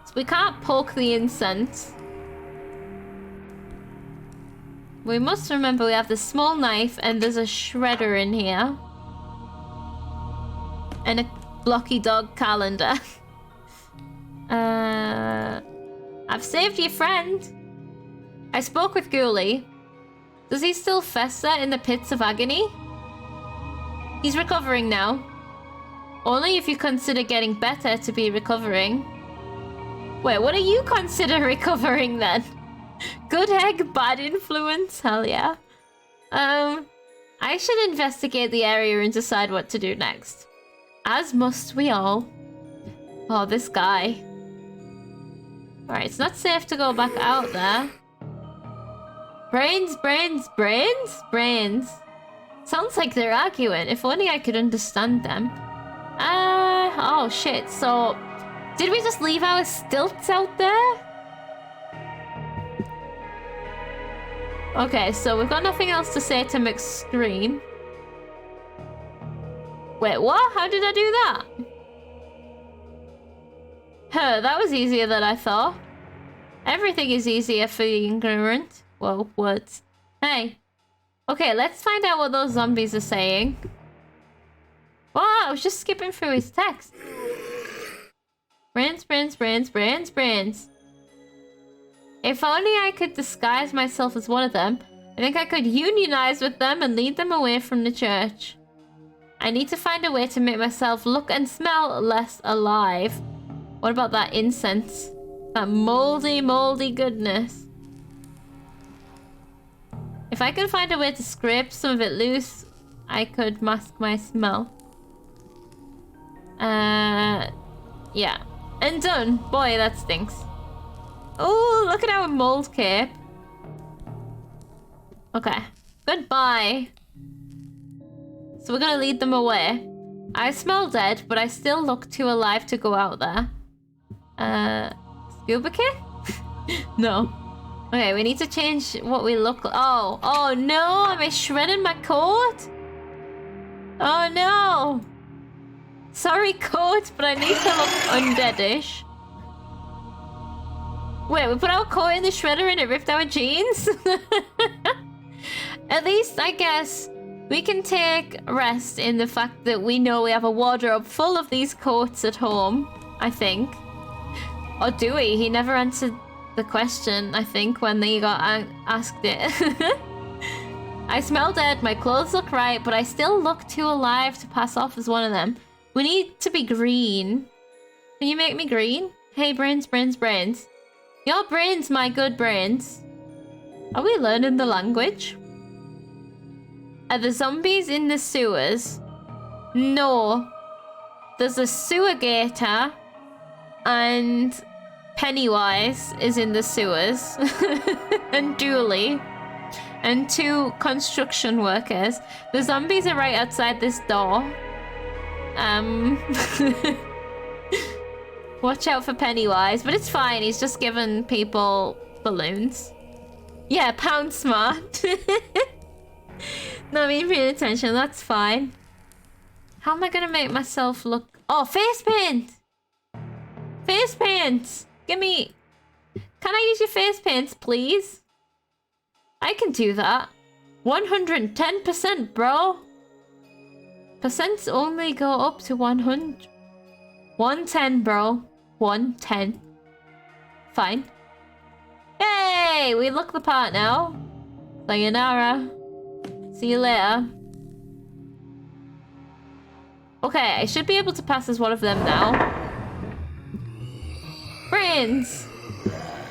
Speaker 1: So we can't poke the incense. We must remember we have this small knife and there's a shredder in here. And a blocky dog calendar. I've saved your friend. I spoke with Ghoulie. Does he still fester in the pits of agony? He's recovering now. Only if you consider getting better to be recovering. Wait, what do you consider recovering then? Good egg, bad influence? Hell yeah. I should investigate the area and decide what to do next. As must we all. Oh, this guy. Alright, it's not safe to go back out there. Brains, brains, brains? Brains. Sounds like they're arguing. If only I could understand them. Oh shit, so... Did we just leave our stilts out there? Okay, so we've got nothing else to say to McScream. Wait, what? How did I do that? That was easier than I thought. Everything is easier for the ignorant. Whoa, words. Hey. Okay, let's find out what those zombies are saying. Oh, I was just skipping through his text. Brains, brains, brains, brains, brains. If only I could disguise myself as one of them, I think I could unionize with them and lead them away from the church. I need to find a way to make myself look and smell less alive. What about that incense? That moldy, moldy goodness. If I could find a way to scrape some of it loose, I could mask my smell. Yeah. And done. Boy, that stinks. Oh, look at our mold cape. Okay. Goodbye. So we're gonna lead them away. I smell dead, but I still look too alive to go out there. Scuba kit? No. Okay, we need to change what we look like. Oh no, am I shredding my coat? Oh no. Sorry, coat, but I need to look undeadish. Wait, we put our coat in the shredder and it ripped our jeans? At least, I guess, we can take rest in the fact that we know we have a wardrobe full of these coats at home, I think. Or do we? He never answered the question, I think, when they got asked it. I smell dead, my clothes look right, but I still look too alive to pass off as one of them. We need to be green. Can you make me green? Hey, brains, brains, brains. Your brains, my good brains. Are we learning the language? Are the zombies in the sewers? No. There's a sewer gator and Pennywise is in the sewers. And Dooley. And 2 construction workers. The zombies are right outside this door. Watch out for Pennywise, but it's fine. He's just giving people balloons. Yeah, pound smart. Not me paying attention, that's fine. How am I gonna make myself look... Oh, face paint! Face paint! Give me... Can I use your face paints, please? I can do that. 110%, bro. Percents only go up to 100. 110, bro. 110. Fine. Hey! We look the part now. Sayonara. See you later. Okay, I should be able to pass as one of them now. Brains!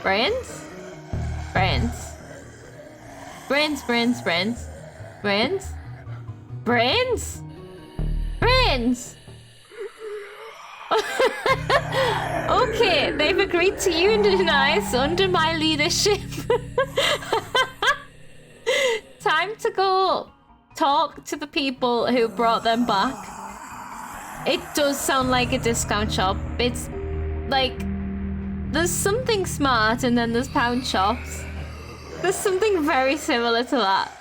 Speaker 1: Brains? Brains. Brains, brains, brains. Brains? Brains? Brains! Okay, they've agreed to unionize under my leadership. Time to go talk to the people who brought them back. It does sound like a discount shop. It's like There's something smart and then there's pound shops. There's something very similar to that.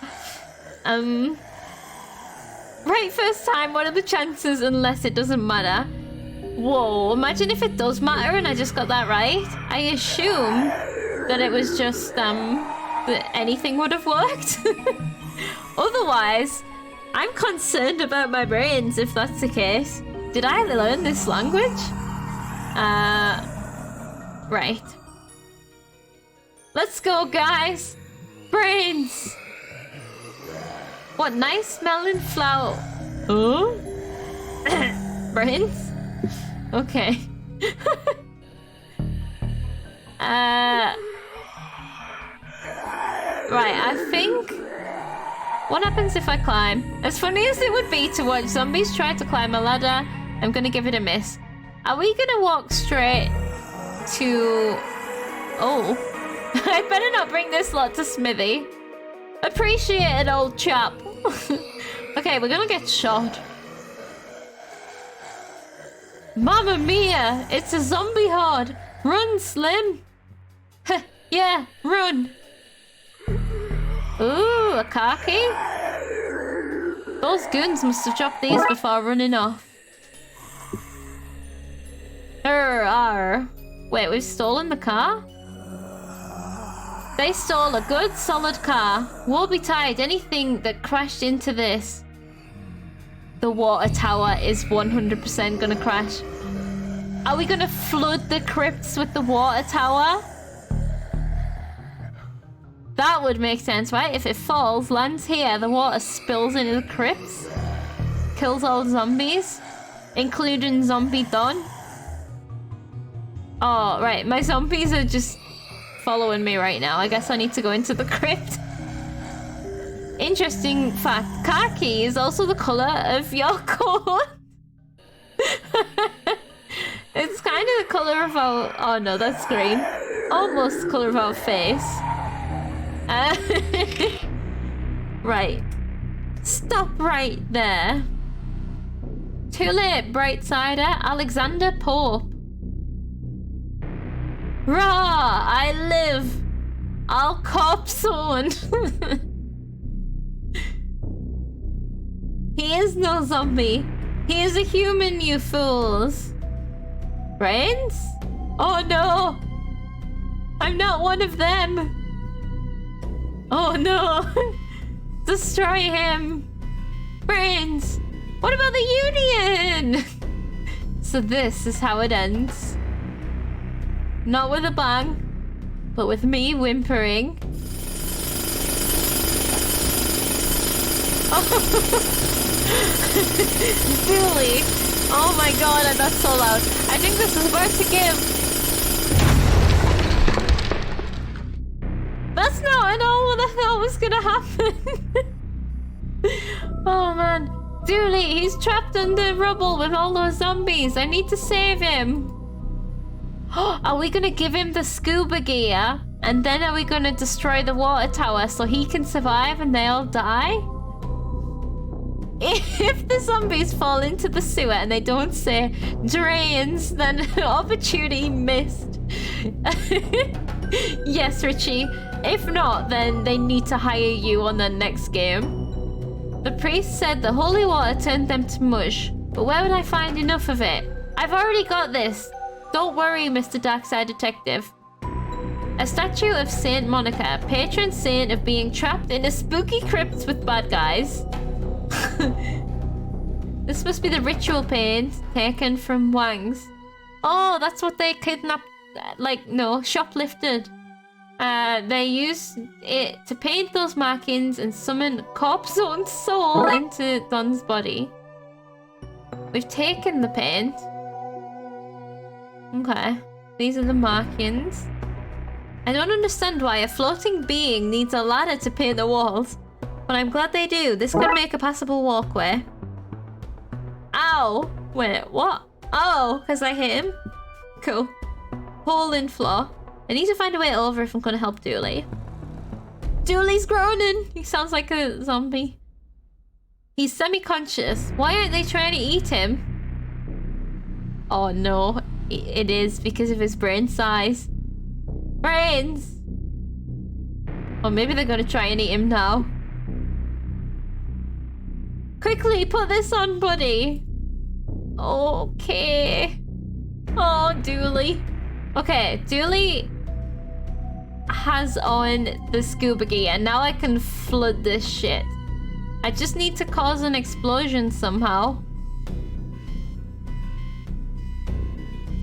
Speaker 1: Right first time, what are the chances unless it doesn't matter? Whoa, imagine if it does matter and I just got that right. I assume that it was just, that anything would have worked. Otherwise, I'm concerned about my brains if that's the case. Did I learn this language? Right. Let's go, guys. Brains. What nice smelling flower. Oh? Brains? Okay. Right, I think... What happens if I climb? As funny as it would be to watch zombies try to climb a ladder, I'm gonna give it a miss. Are we gonna walk straight to... Oh. I better not bring this lot to Smithy. Appreciate it, old chap. Okay, we're gonna get shot. Mamma mia! It's a zombie horde! Run, Slim! Yeah, run! Ooh, a car key? Those goons must have dropped these before running off. Wait, we've stolen the car? They stole a good, solid car. Woe betide anything that crashed into this. The water tower is 100% gonna crash. Are we gonna flood the crypts with the water tower? That would make sense, right? If it falls, lands here, the water spills into the crypts. Kills all the zombies. Including Zombie Don. Oh, right. My zombies are just following me right now. I guess I need to go into the crypt. Interesting fact. Khaki is also the colour of your coat. It's kind of the colour of our... Oh no, that's green. Almost the colour of our face. Right. Stop right there. Too late, Brightsider. Alexander Pope. Rah! I live. I'll cop someone. He is no zombie. He is a human, you fools. Brains? Oh no! I'm not one of them. Oh no! Destroy him! Brains! What about the Union? So this is how it ends. Not with a bang, but with me whimpering. Julie! Oh my god, that's so loud. I think this is about to give. That's not at all what I thought was gonna happen. Oh man. Dooley, he's trapped under rubble with all those zombies. I need to save him. Are we gonna give him the scuba gear? And then are we gonna destroy the water tower so he can survive and they all die? If the zombies fall into the sewer and they don't say drains, then opportunity missed. Yes, Richie. If not, then they need to hire you on the next game. The priest said the holy water turned them to mush, but where would I find enough of it? I've already got this. Don't worry, Mr. Darkside Detective. A statue of Saint Monica, patron saint of being trapped in a spooky crypt with bad guys. This must be the ritual paint taken from Wang's. Oh, that's what they kidnapped. Like, no, shoplifted. They used it to paint those markings and summon Corp's own soul into Don's body. We've taken the paint. Okay, these are the markings. I don't understand why a floating being needs a ladder to paint the walls, but I'm glad they do. This could make a passable walkway. Ow! Wait, what? Oh, because I hit him? Cool. Hole in floor. I need to find a way over if I'm going to help Dooley. Dooley's groaning! He sounds like a zombie. He's semi-conscious. Why aren't they trying to eat him? Oh no. It is because of his brain size. Brains! Or maybe they're gonna try and eat him now. Quickly, put this on, buddy. Okay. Oh, Dooley. Okay, Dooley has on the scuba gear, and now I can flood this shit. I just need to cause an explosion somehow.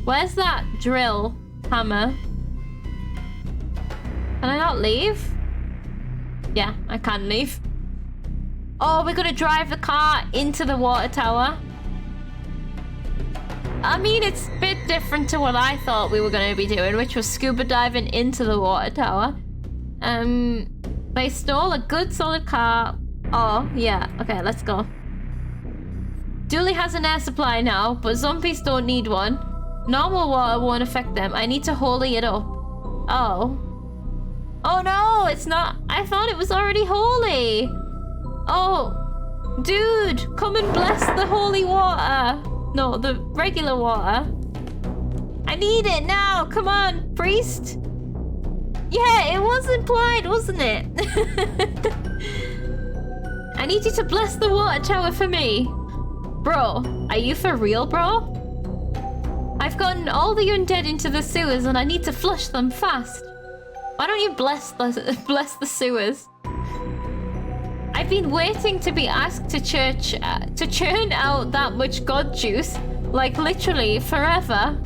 Speaker 1: Where's that drill hammer? Can I not leave? Yeah, I can leave. Oh, we're gonna drive the car into the water tower. I mean, it's a bit different to what I thought we were gonna be doing, which was scuba diving into the water tower. They stole a good solid car. Oh, yeah. Okay, let's go. Dooley has an air supply now, but zombies don't need one. Normal water won't affect them. I need to holy it up. Oh. Oh no, it's not. I thought it was already holy. Oh. Dude, come and bless the holy water. No, the regular water. I need it now. Come on, priest. Yeah, it was implied, wasn't it? I need you to bless the water tower for me. Bro, are you for real, bro? I've gotten all the undead into the sewers and I need to flush them fast. Why don't you bless the sewers? I've been waiting to be asked to churn out that much god juice, like literally forever.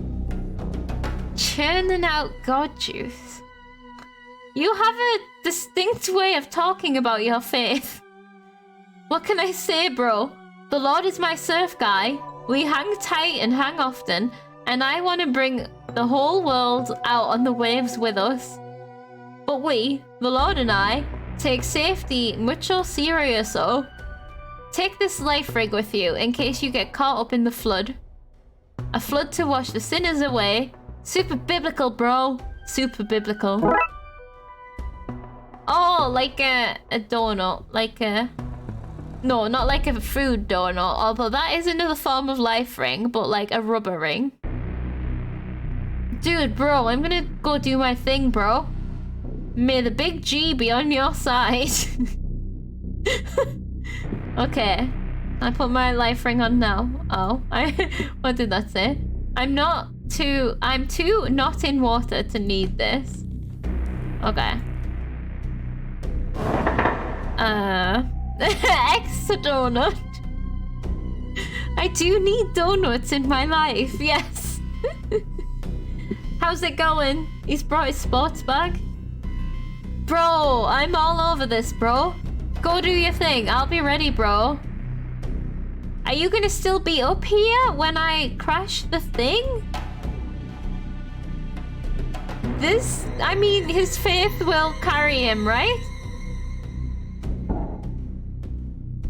Speaker 1: Churning out god juice? You have a distinct way of talking about your faith. What can I say, bro? The Lord is my surf guy. We hang tight and hang often, and I want to bring the whole world out on the waves with us. But we, the Lord and I, take safety mucho serioso. Take this life rig with you in case you get caught up in the flood. A flood to wash the sinners away. Super biblical, bro. Super biblical. Oh, like a donut. Like a... No, not like a food donut, although that is another form of life ring, but like a rubber ring. Dude, bro, I'm gonna go do my thing, bro. May the big G be on your side. Okay. I put my life ring on now. Oh, what did that say? I'm too not in water to need this. Okay. Extra donut. I do need donuts in my life, yes. How's it going? He's brought his sports bag. Bro, I'm all over this, bro. Go do your thing. I'll be ready, bro. Are you gonna still be up here when I crash the thing? I mean, his faith will carry him, right?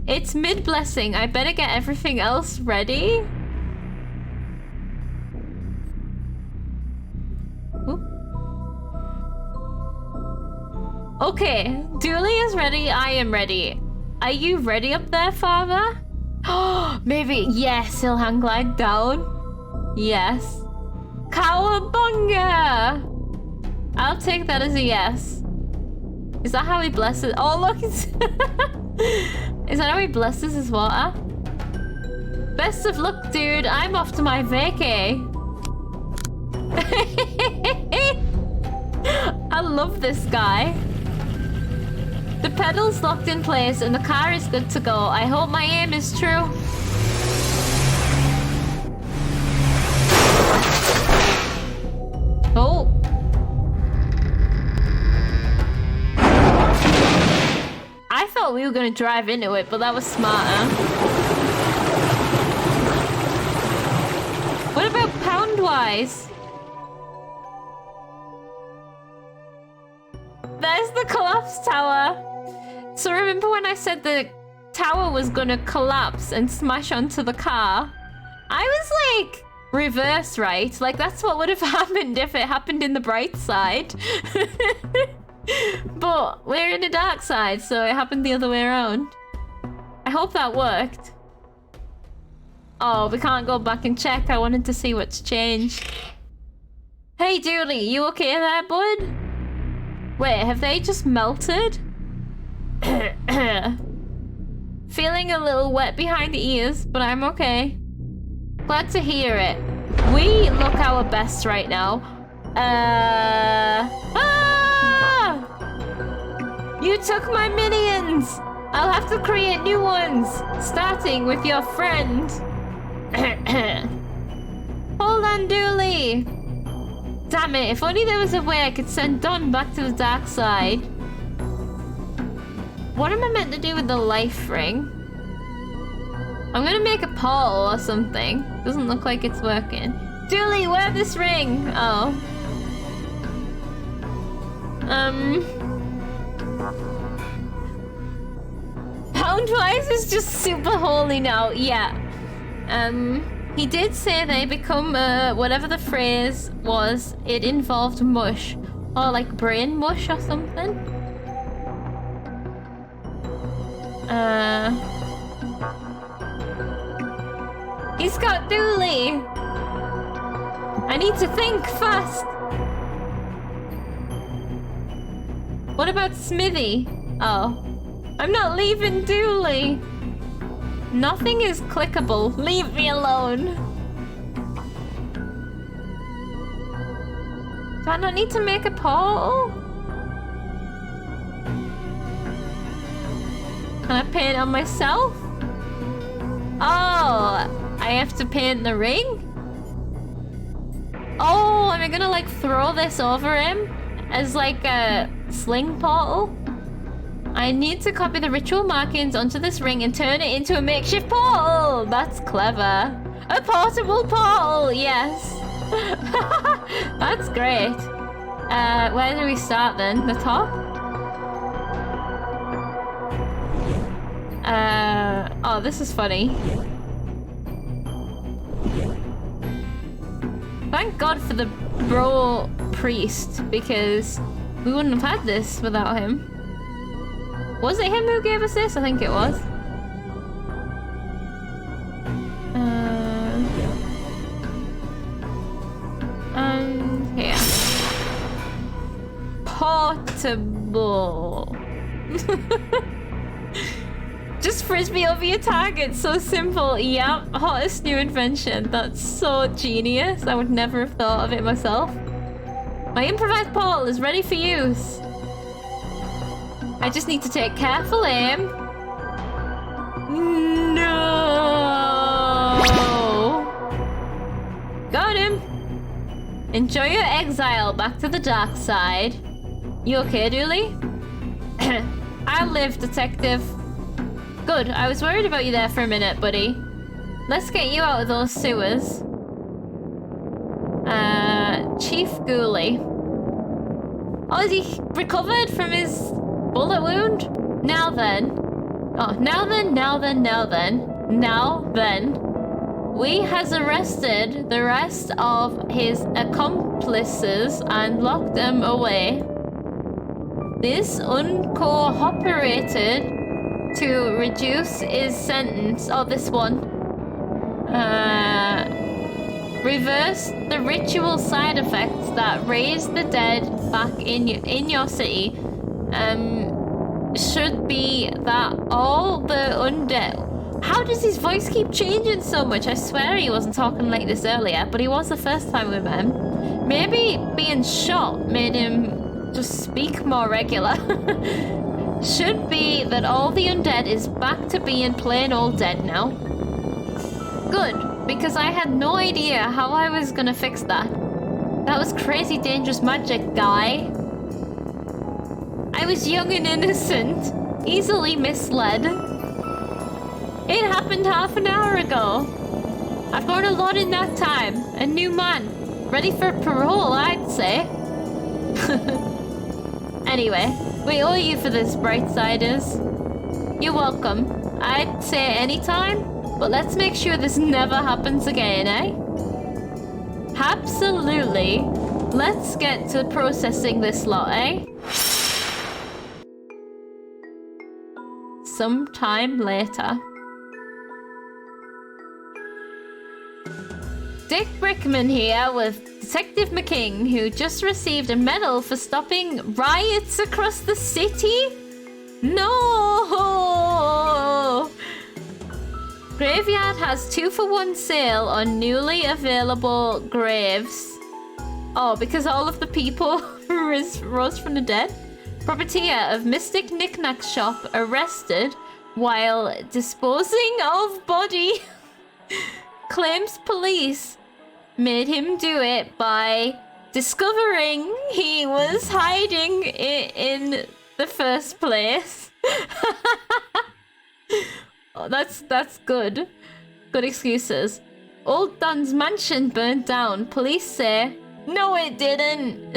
Speaker 1: It's mid-blessing. I better get everything else ready. Ooh. Okay, Dooley is ready. I am ready. Are you ready up there, Father? Oh, maybe. Yes, he'll hang glide down. Yes. Cowabunga! I'll take that as a yes. Is that how he blesses? Oh, look, it's... Is that how he blesses his water? Best of luck, dude. I'm off to my vacay. I love this guy. The pedal's locked in place and the car is good to go. I hope my aim is true. Oh. I thought we were going to drive into it, but that was smarter. What about Poundwise? There's the collapse tower. So remember when I said the tower was going to collapse and smash onto the car? I was like, reverse, right? Like, that's what would have happened if it happened in the bright side. But we're in the dark side, so it happened the other way around. I hope that worked. Oh, we can't go back and check. I wanted to see what's changed. Hey, Dooley, you okay there, bud? Wait, have they just melted? Feeling a little wet behind the ears, but I'm okay. Glad to hear it. We look our best right now. You took my minions! I'll have to create new ones, starting with your friend. Hold on, Dooley. Damn it, if only there was a way I could send Don back to the dark side. What am I meant to do with the life ring? I'm gonna make a portal or something. Doesn't look like it's working. Dooley, wear this ring! Oh. Poundwise is just super holy now, yeah. He did say they become, whatever the phrase was, it involved mush. Or like brain mush or something. He's got Dooley! I need to think fast! What about Smithy? Oh. I'm not leaving Dooley! Nothing is clickable. Leave me alone! Do I not need to make a portal? Can I paint on myself? Oh, I have to paint the ring? Oh, am I gonna like throw this over him as like a sling portal? I need to copy the ritual markings onto this ring and turn it into a makeshift portal. That's clever. A portable portal, yes. That's great. Where do we start then? The top? Oh, this is funny. Thank God for the bro priest, because we wouldn't have had this without him. Was it him who gave us this? I think it was. And here. Portable. Just frisbee over your target. So simple. Yep. Hottest new invention. That's so genius. I would never have thought of it myself. My improvised portal is ready for use. I just need to take careful aim. No! Got him! Enjoy your exile back to the dark side. You okay, Dooley? I'll live, Detective. Good, I was worried about you there for a minute, buddy. Let's get you out of those sewers. Chief Ghoulie. Oh, is he recovered from his bullet wound? Now then. Oh, now then. We has arrested the rest of his accomplices and locked them away. This uncooperated to reduce his sentence. Oh, this one. Reverse the ritual side effects that raise the dead back in your city. Should be that all the undead... How does his voice keep changing so much? I swear he wasn't talking like this earlier, but he was the first time we met him. Maybe being shot made him just speak more regular. Should be that all the undead is back to being plain old dead now. Good, because I had no idea how I was gonna fix that. That was crazy dangerous magic, guy. I was young and innocent, easily misled. It happened half an hour ago. I've grown a lot in that time. A new man, ready for parole, I'd say. Anyway, we owe you for this, Brightsiders. You're welcome. I'd say anytime, but let's make sure this never happens again, eh? Absolutely. Let's get to processing this lot, eh? Sometime later. Dick Brickman here with Detective Mcqueen, who just received a medal for stopping riots across the city? No! Graveyard has 2-for-1 sale on newly available graves. Oh, because all of the people rose from the dead? Proprietor of Mystic Knickknack Shop arrested while disposing of body. Claims police made him do it by discovering he was hiding it in the first place. Oh, that's good. Good excuses. Old Don's mansion burnt down. Police say, no it didn't.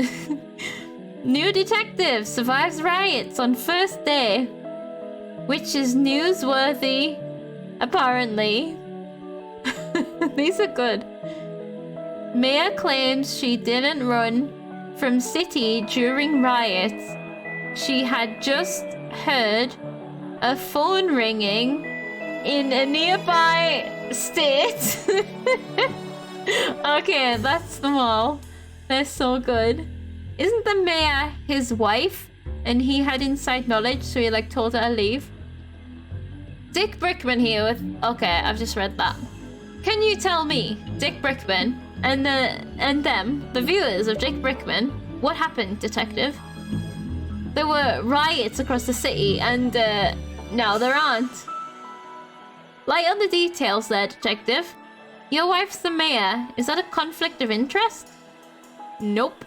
Speaker 1: New detective survives riots on first day. Which is newsworthy, apparently. These are good. Mayor claims she didn't run from city during riots. She had just heard a phone ringing in a nearby state. Okay, that's them all. They're so good. Isn't the mayor his wife? And he had inside knowledge, so he like told her to leave. Dick Brickman here with... Okay, I've just read that. Can you tell me, Dick Brickman, and them, the viewers of Dick Brickman, what happened, detective? There were riots across the city, and now there aren't. Light on the details there, detective. Your wife's the mayor. Is that a conflict of interest? Nope.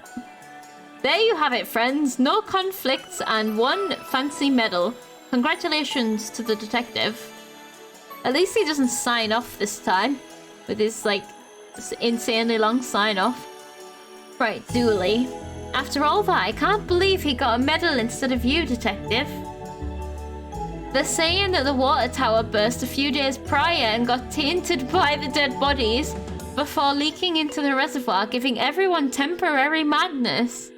Speaker 1: There you have it, friends. No conflicts and one fancy medal. Congratulations to the detective. At least he doesn't sign off this time with his, like, insanely long sign off. Right, Dooley. After all that, I can't believe he got a medal instead of you, detective. They're saying that the water tower burst a few days prior and got tainted by the dead bodies before leaking into the reservoir, giving everyone temporary madness.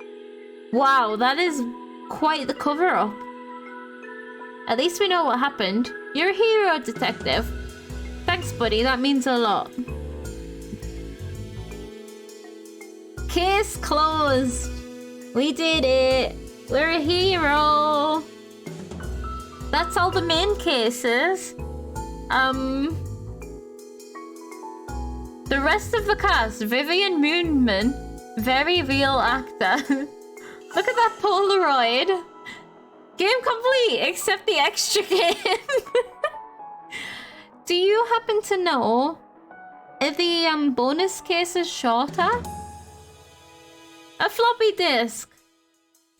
Speaker 1: Wow, that is quite the cover-up. At least we know what happened. You're a hero, detective. Thanks, buddy. That means a lot. Case closed. We did it. We're a hero. That's all the main cases. The rest of the cast. Vivian Moonman. Very real actor. Look at that Polaroid. Game complete, except the extra game. Do you happen to know if the bonus case is shorter? A floppy disk.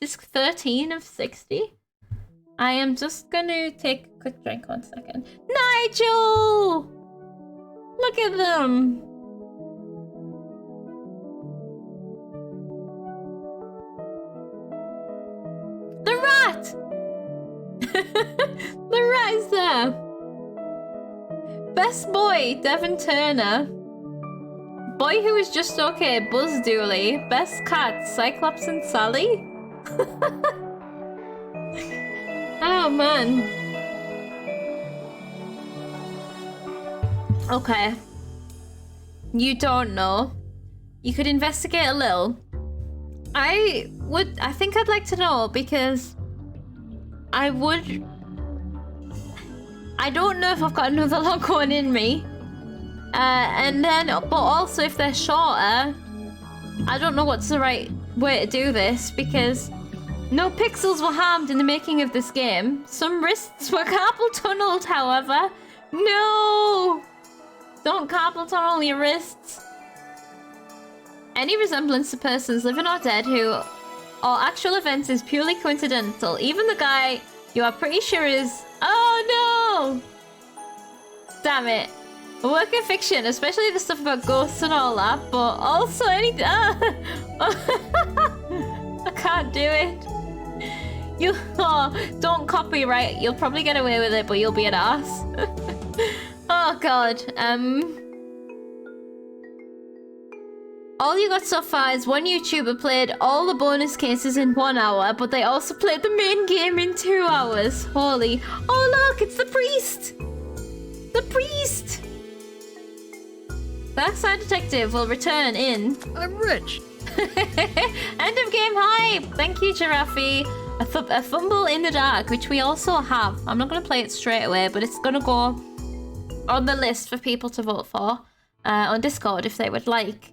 Speaker 1: Disk 13 of 60. I am just gonna take a quick drink 1 second. Nigel! Look at them. The rat! The rat is there. Best boy, Devon Turner. Boy who was just okay, Buzz Dooley. Best cat, Cyclops and Sally. Oh man. Okay. You don't know. You could investigate a little. I think I'd like to know because I don't know if I've got another log one in me. And then, but also if they're shorter, I don't know what's the right way to do this because no pixels were harmed in the making of this game. Some wrists were carpal tunneled, however. No! Don't carpal tunnel your wrists. Any resemblance to persons living or dead who or actual events is purely coincidental. Even the guy you are pretty sure is... Oh no! Damn it. A work of fiction, especially the stuff about ghosts and all that, but also anything... I can't do it. You... Oh, don't copyright. You'll probably get away with it, but you'll be an ass. Oh god. All you got so far is one YouTuber played all the bonus cases in 1 hour, but they also played the main game in 2 hours. Holy... Oh look, it's the priest! The priest! Darkside Detective will return in...
Speaker 2: I'm rich.
Speaker 1: End of game hype! Thank you, Giraffe. A fumble in the dark, which we also have. I'm not going to play it straight away, but it's going to go on the list for people to vote for on Discord if they would like.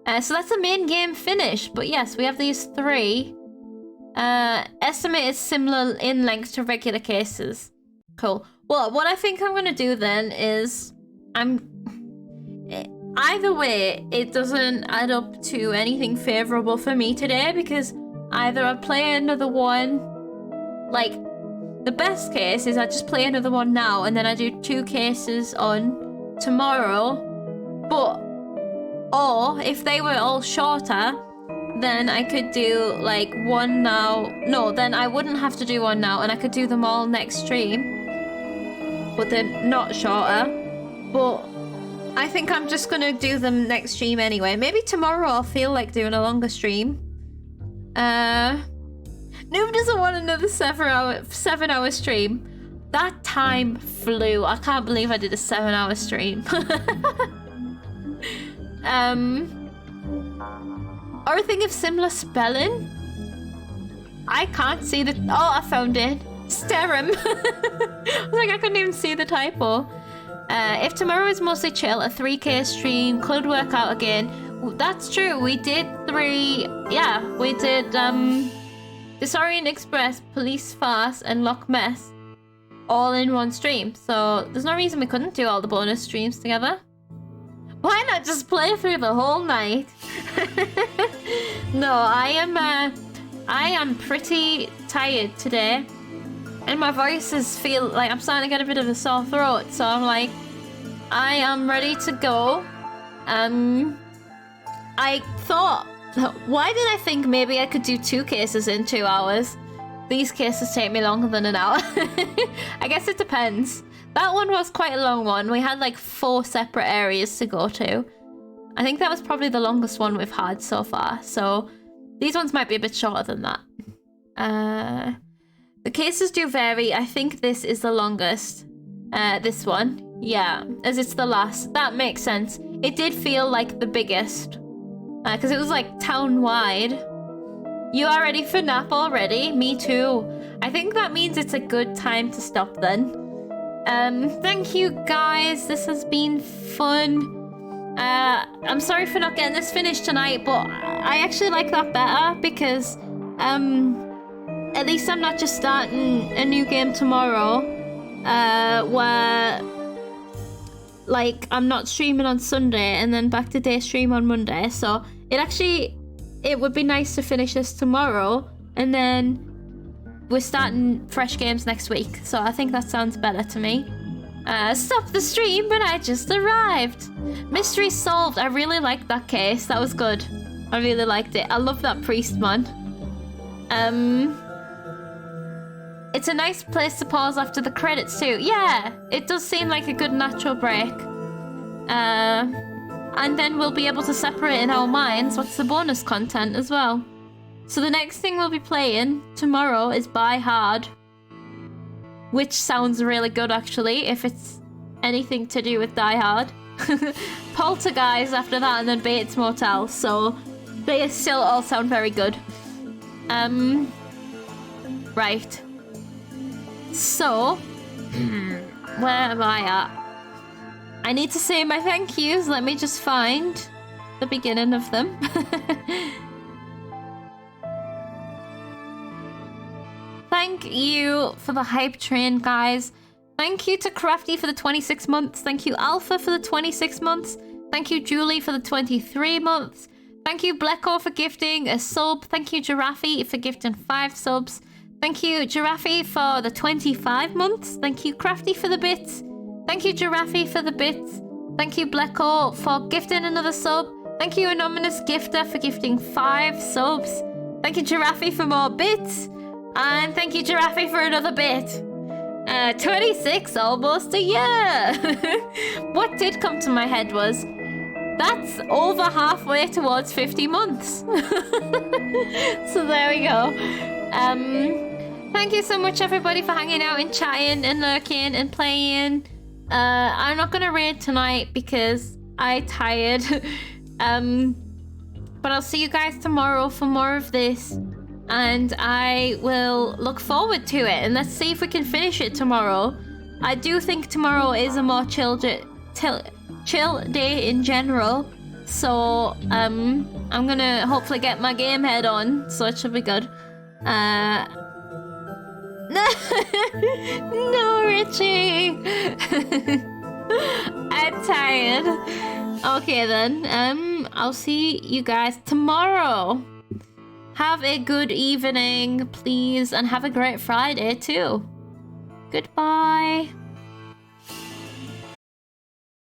Speaker 1: So that's the main game finish. But yes, we have these 3. Estimate is similar in length to regular cases. Cool. Well, what I think I'm going to do then is... Either way, it doesn't add up to anything favorable for me today because either I play another one, like, the best case is I just play another one now and then I do 2 cases on tomorrow, or if they were all shorter, then I could do, like, one now. No, then I wouldn't have to do one now and I could do them all next stream, but they're not shorter, but... I think I'm just gonna do them next stream anyway. Maybe tomorrow I'll feel like doing a longer stream. Noob doesn't want another 7-hour stream. That time flew. I can't believe I did a 7-hour stream. Or a thing of similar spelling? I can't see the... Oh, I found it. Sterum. I was like, I couldn't even see the typo. If tomorrow is mostly chill, a 3K stream could work out again. That's true. We did 3... Yeah, we did Disorient Express, Police Farce, and Loch Mess all in one stream. So there's no reason we couldn't do all the bonus streams together. Why not just play through the whole night? No, I am pretty tired today. And my voices feel like I'm starting to get a bit of a sore throat, so I'm like, I am ready to go. I thought, why did I think maybe I could do 2 cases in 2 hours? These cases take me longer than an hour. I guess it depends. That one was quite a long one. We had like 4 separate areas to go to. I think that was probably the longest one we've had so far, so these ones might be a bit shorter than that. The cases do vary. I think this is the longest. This one. Yeah, as it's the last. That makes sense. It did feel like the biggest. Because it was like town-wide. You are ready for nap already? Me too. I think that means it's a good time to stop then. Thank you guys. This has been fun. I'm sorry for not getting this finished tonight, but I actually like that better because... at least I'm not just starting a new game tomorrow, where, like, I'm not streaming on Sunday and then back to day stream on Monday. So it would be nice to finish this tomorrow and then we're starting fresh games next week. So I think that sounds better to me. Stop the stream, but I just arrived. Mystery solved. I really liked that case. That was good. I really liked it. I love that priest man. It's a nice place to pause after the credits too. Yeah, it does seem like a good natural break. And then we'll be able to separate in our minds what's the bonus content as well. So the next thing we'll be playing tomorrow is Buy Hard. Which sounds really good actually, if it's anything to do with Die Hard. Poltergeist after that and then Bates Motel. So they still all sound very good. Right. So, where am I at? I need to say my thank yous. Let me just find the beginning of them. Thank you for the hype train, guys. Thank you to Crafty for the 26 months. Thank you, Alpha, for the 26 months. Thank you, Julie, for the 23 months. Thank you, Bleko, for gifting a sub. Thank you, Giraffe, for gifting 5 subs. Thank you, Giraffe, for the 25 months. Thank you, Crafty, for the bits. Thank you, Giraffe, for the bits. Thank you, Bleko, for gifting another sub. Thank you, Anonymous Gifter, for gifting 5 subs. Thank you, Giraffe, for more bits. And thank you, Giraffe, for another bit. 26, almost a year. What did come to my head was, that's over halfway towards 50 months. So there we go. Thank you so much, everybody, for hanging out and chatting and lurking and playing. I'm not going to raid tonight because I tired. But I'll see you guys tomorrow for more of this. And I will look forward to it. And let's see if we can finish it tomorrow. I do think tomorrow is a more chill day in general. So, I'm gonna hopefully get my game head on. So it should be good. No, Richie. I'm tired. Okay then. I'll see you guys tomorrow. Have a good evening, please, and have a great Friday too. Goodbye.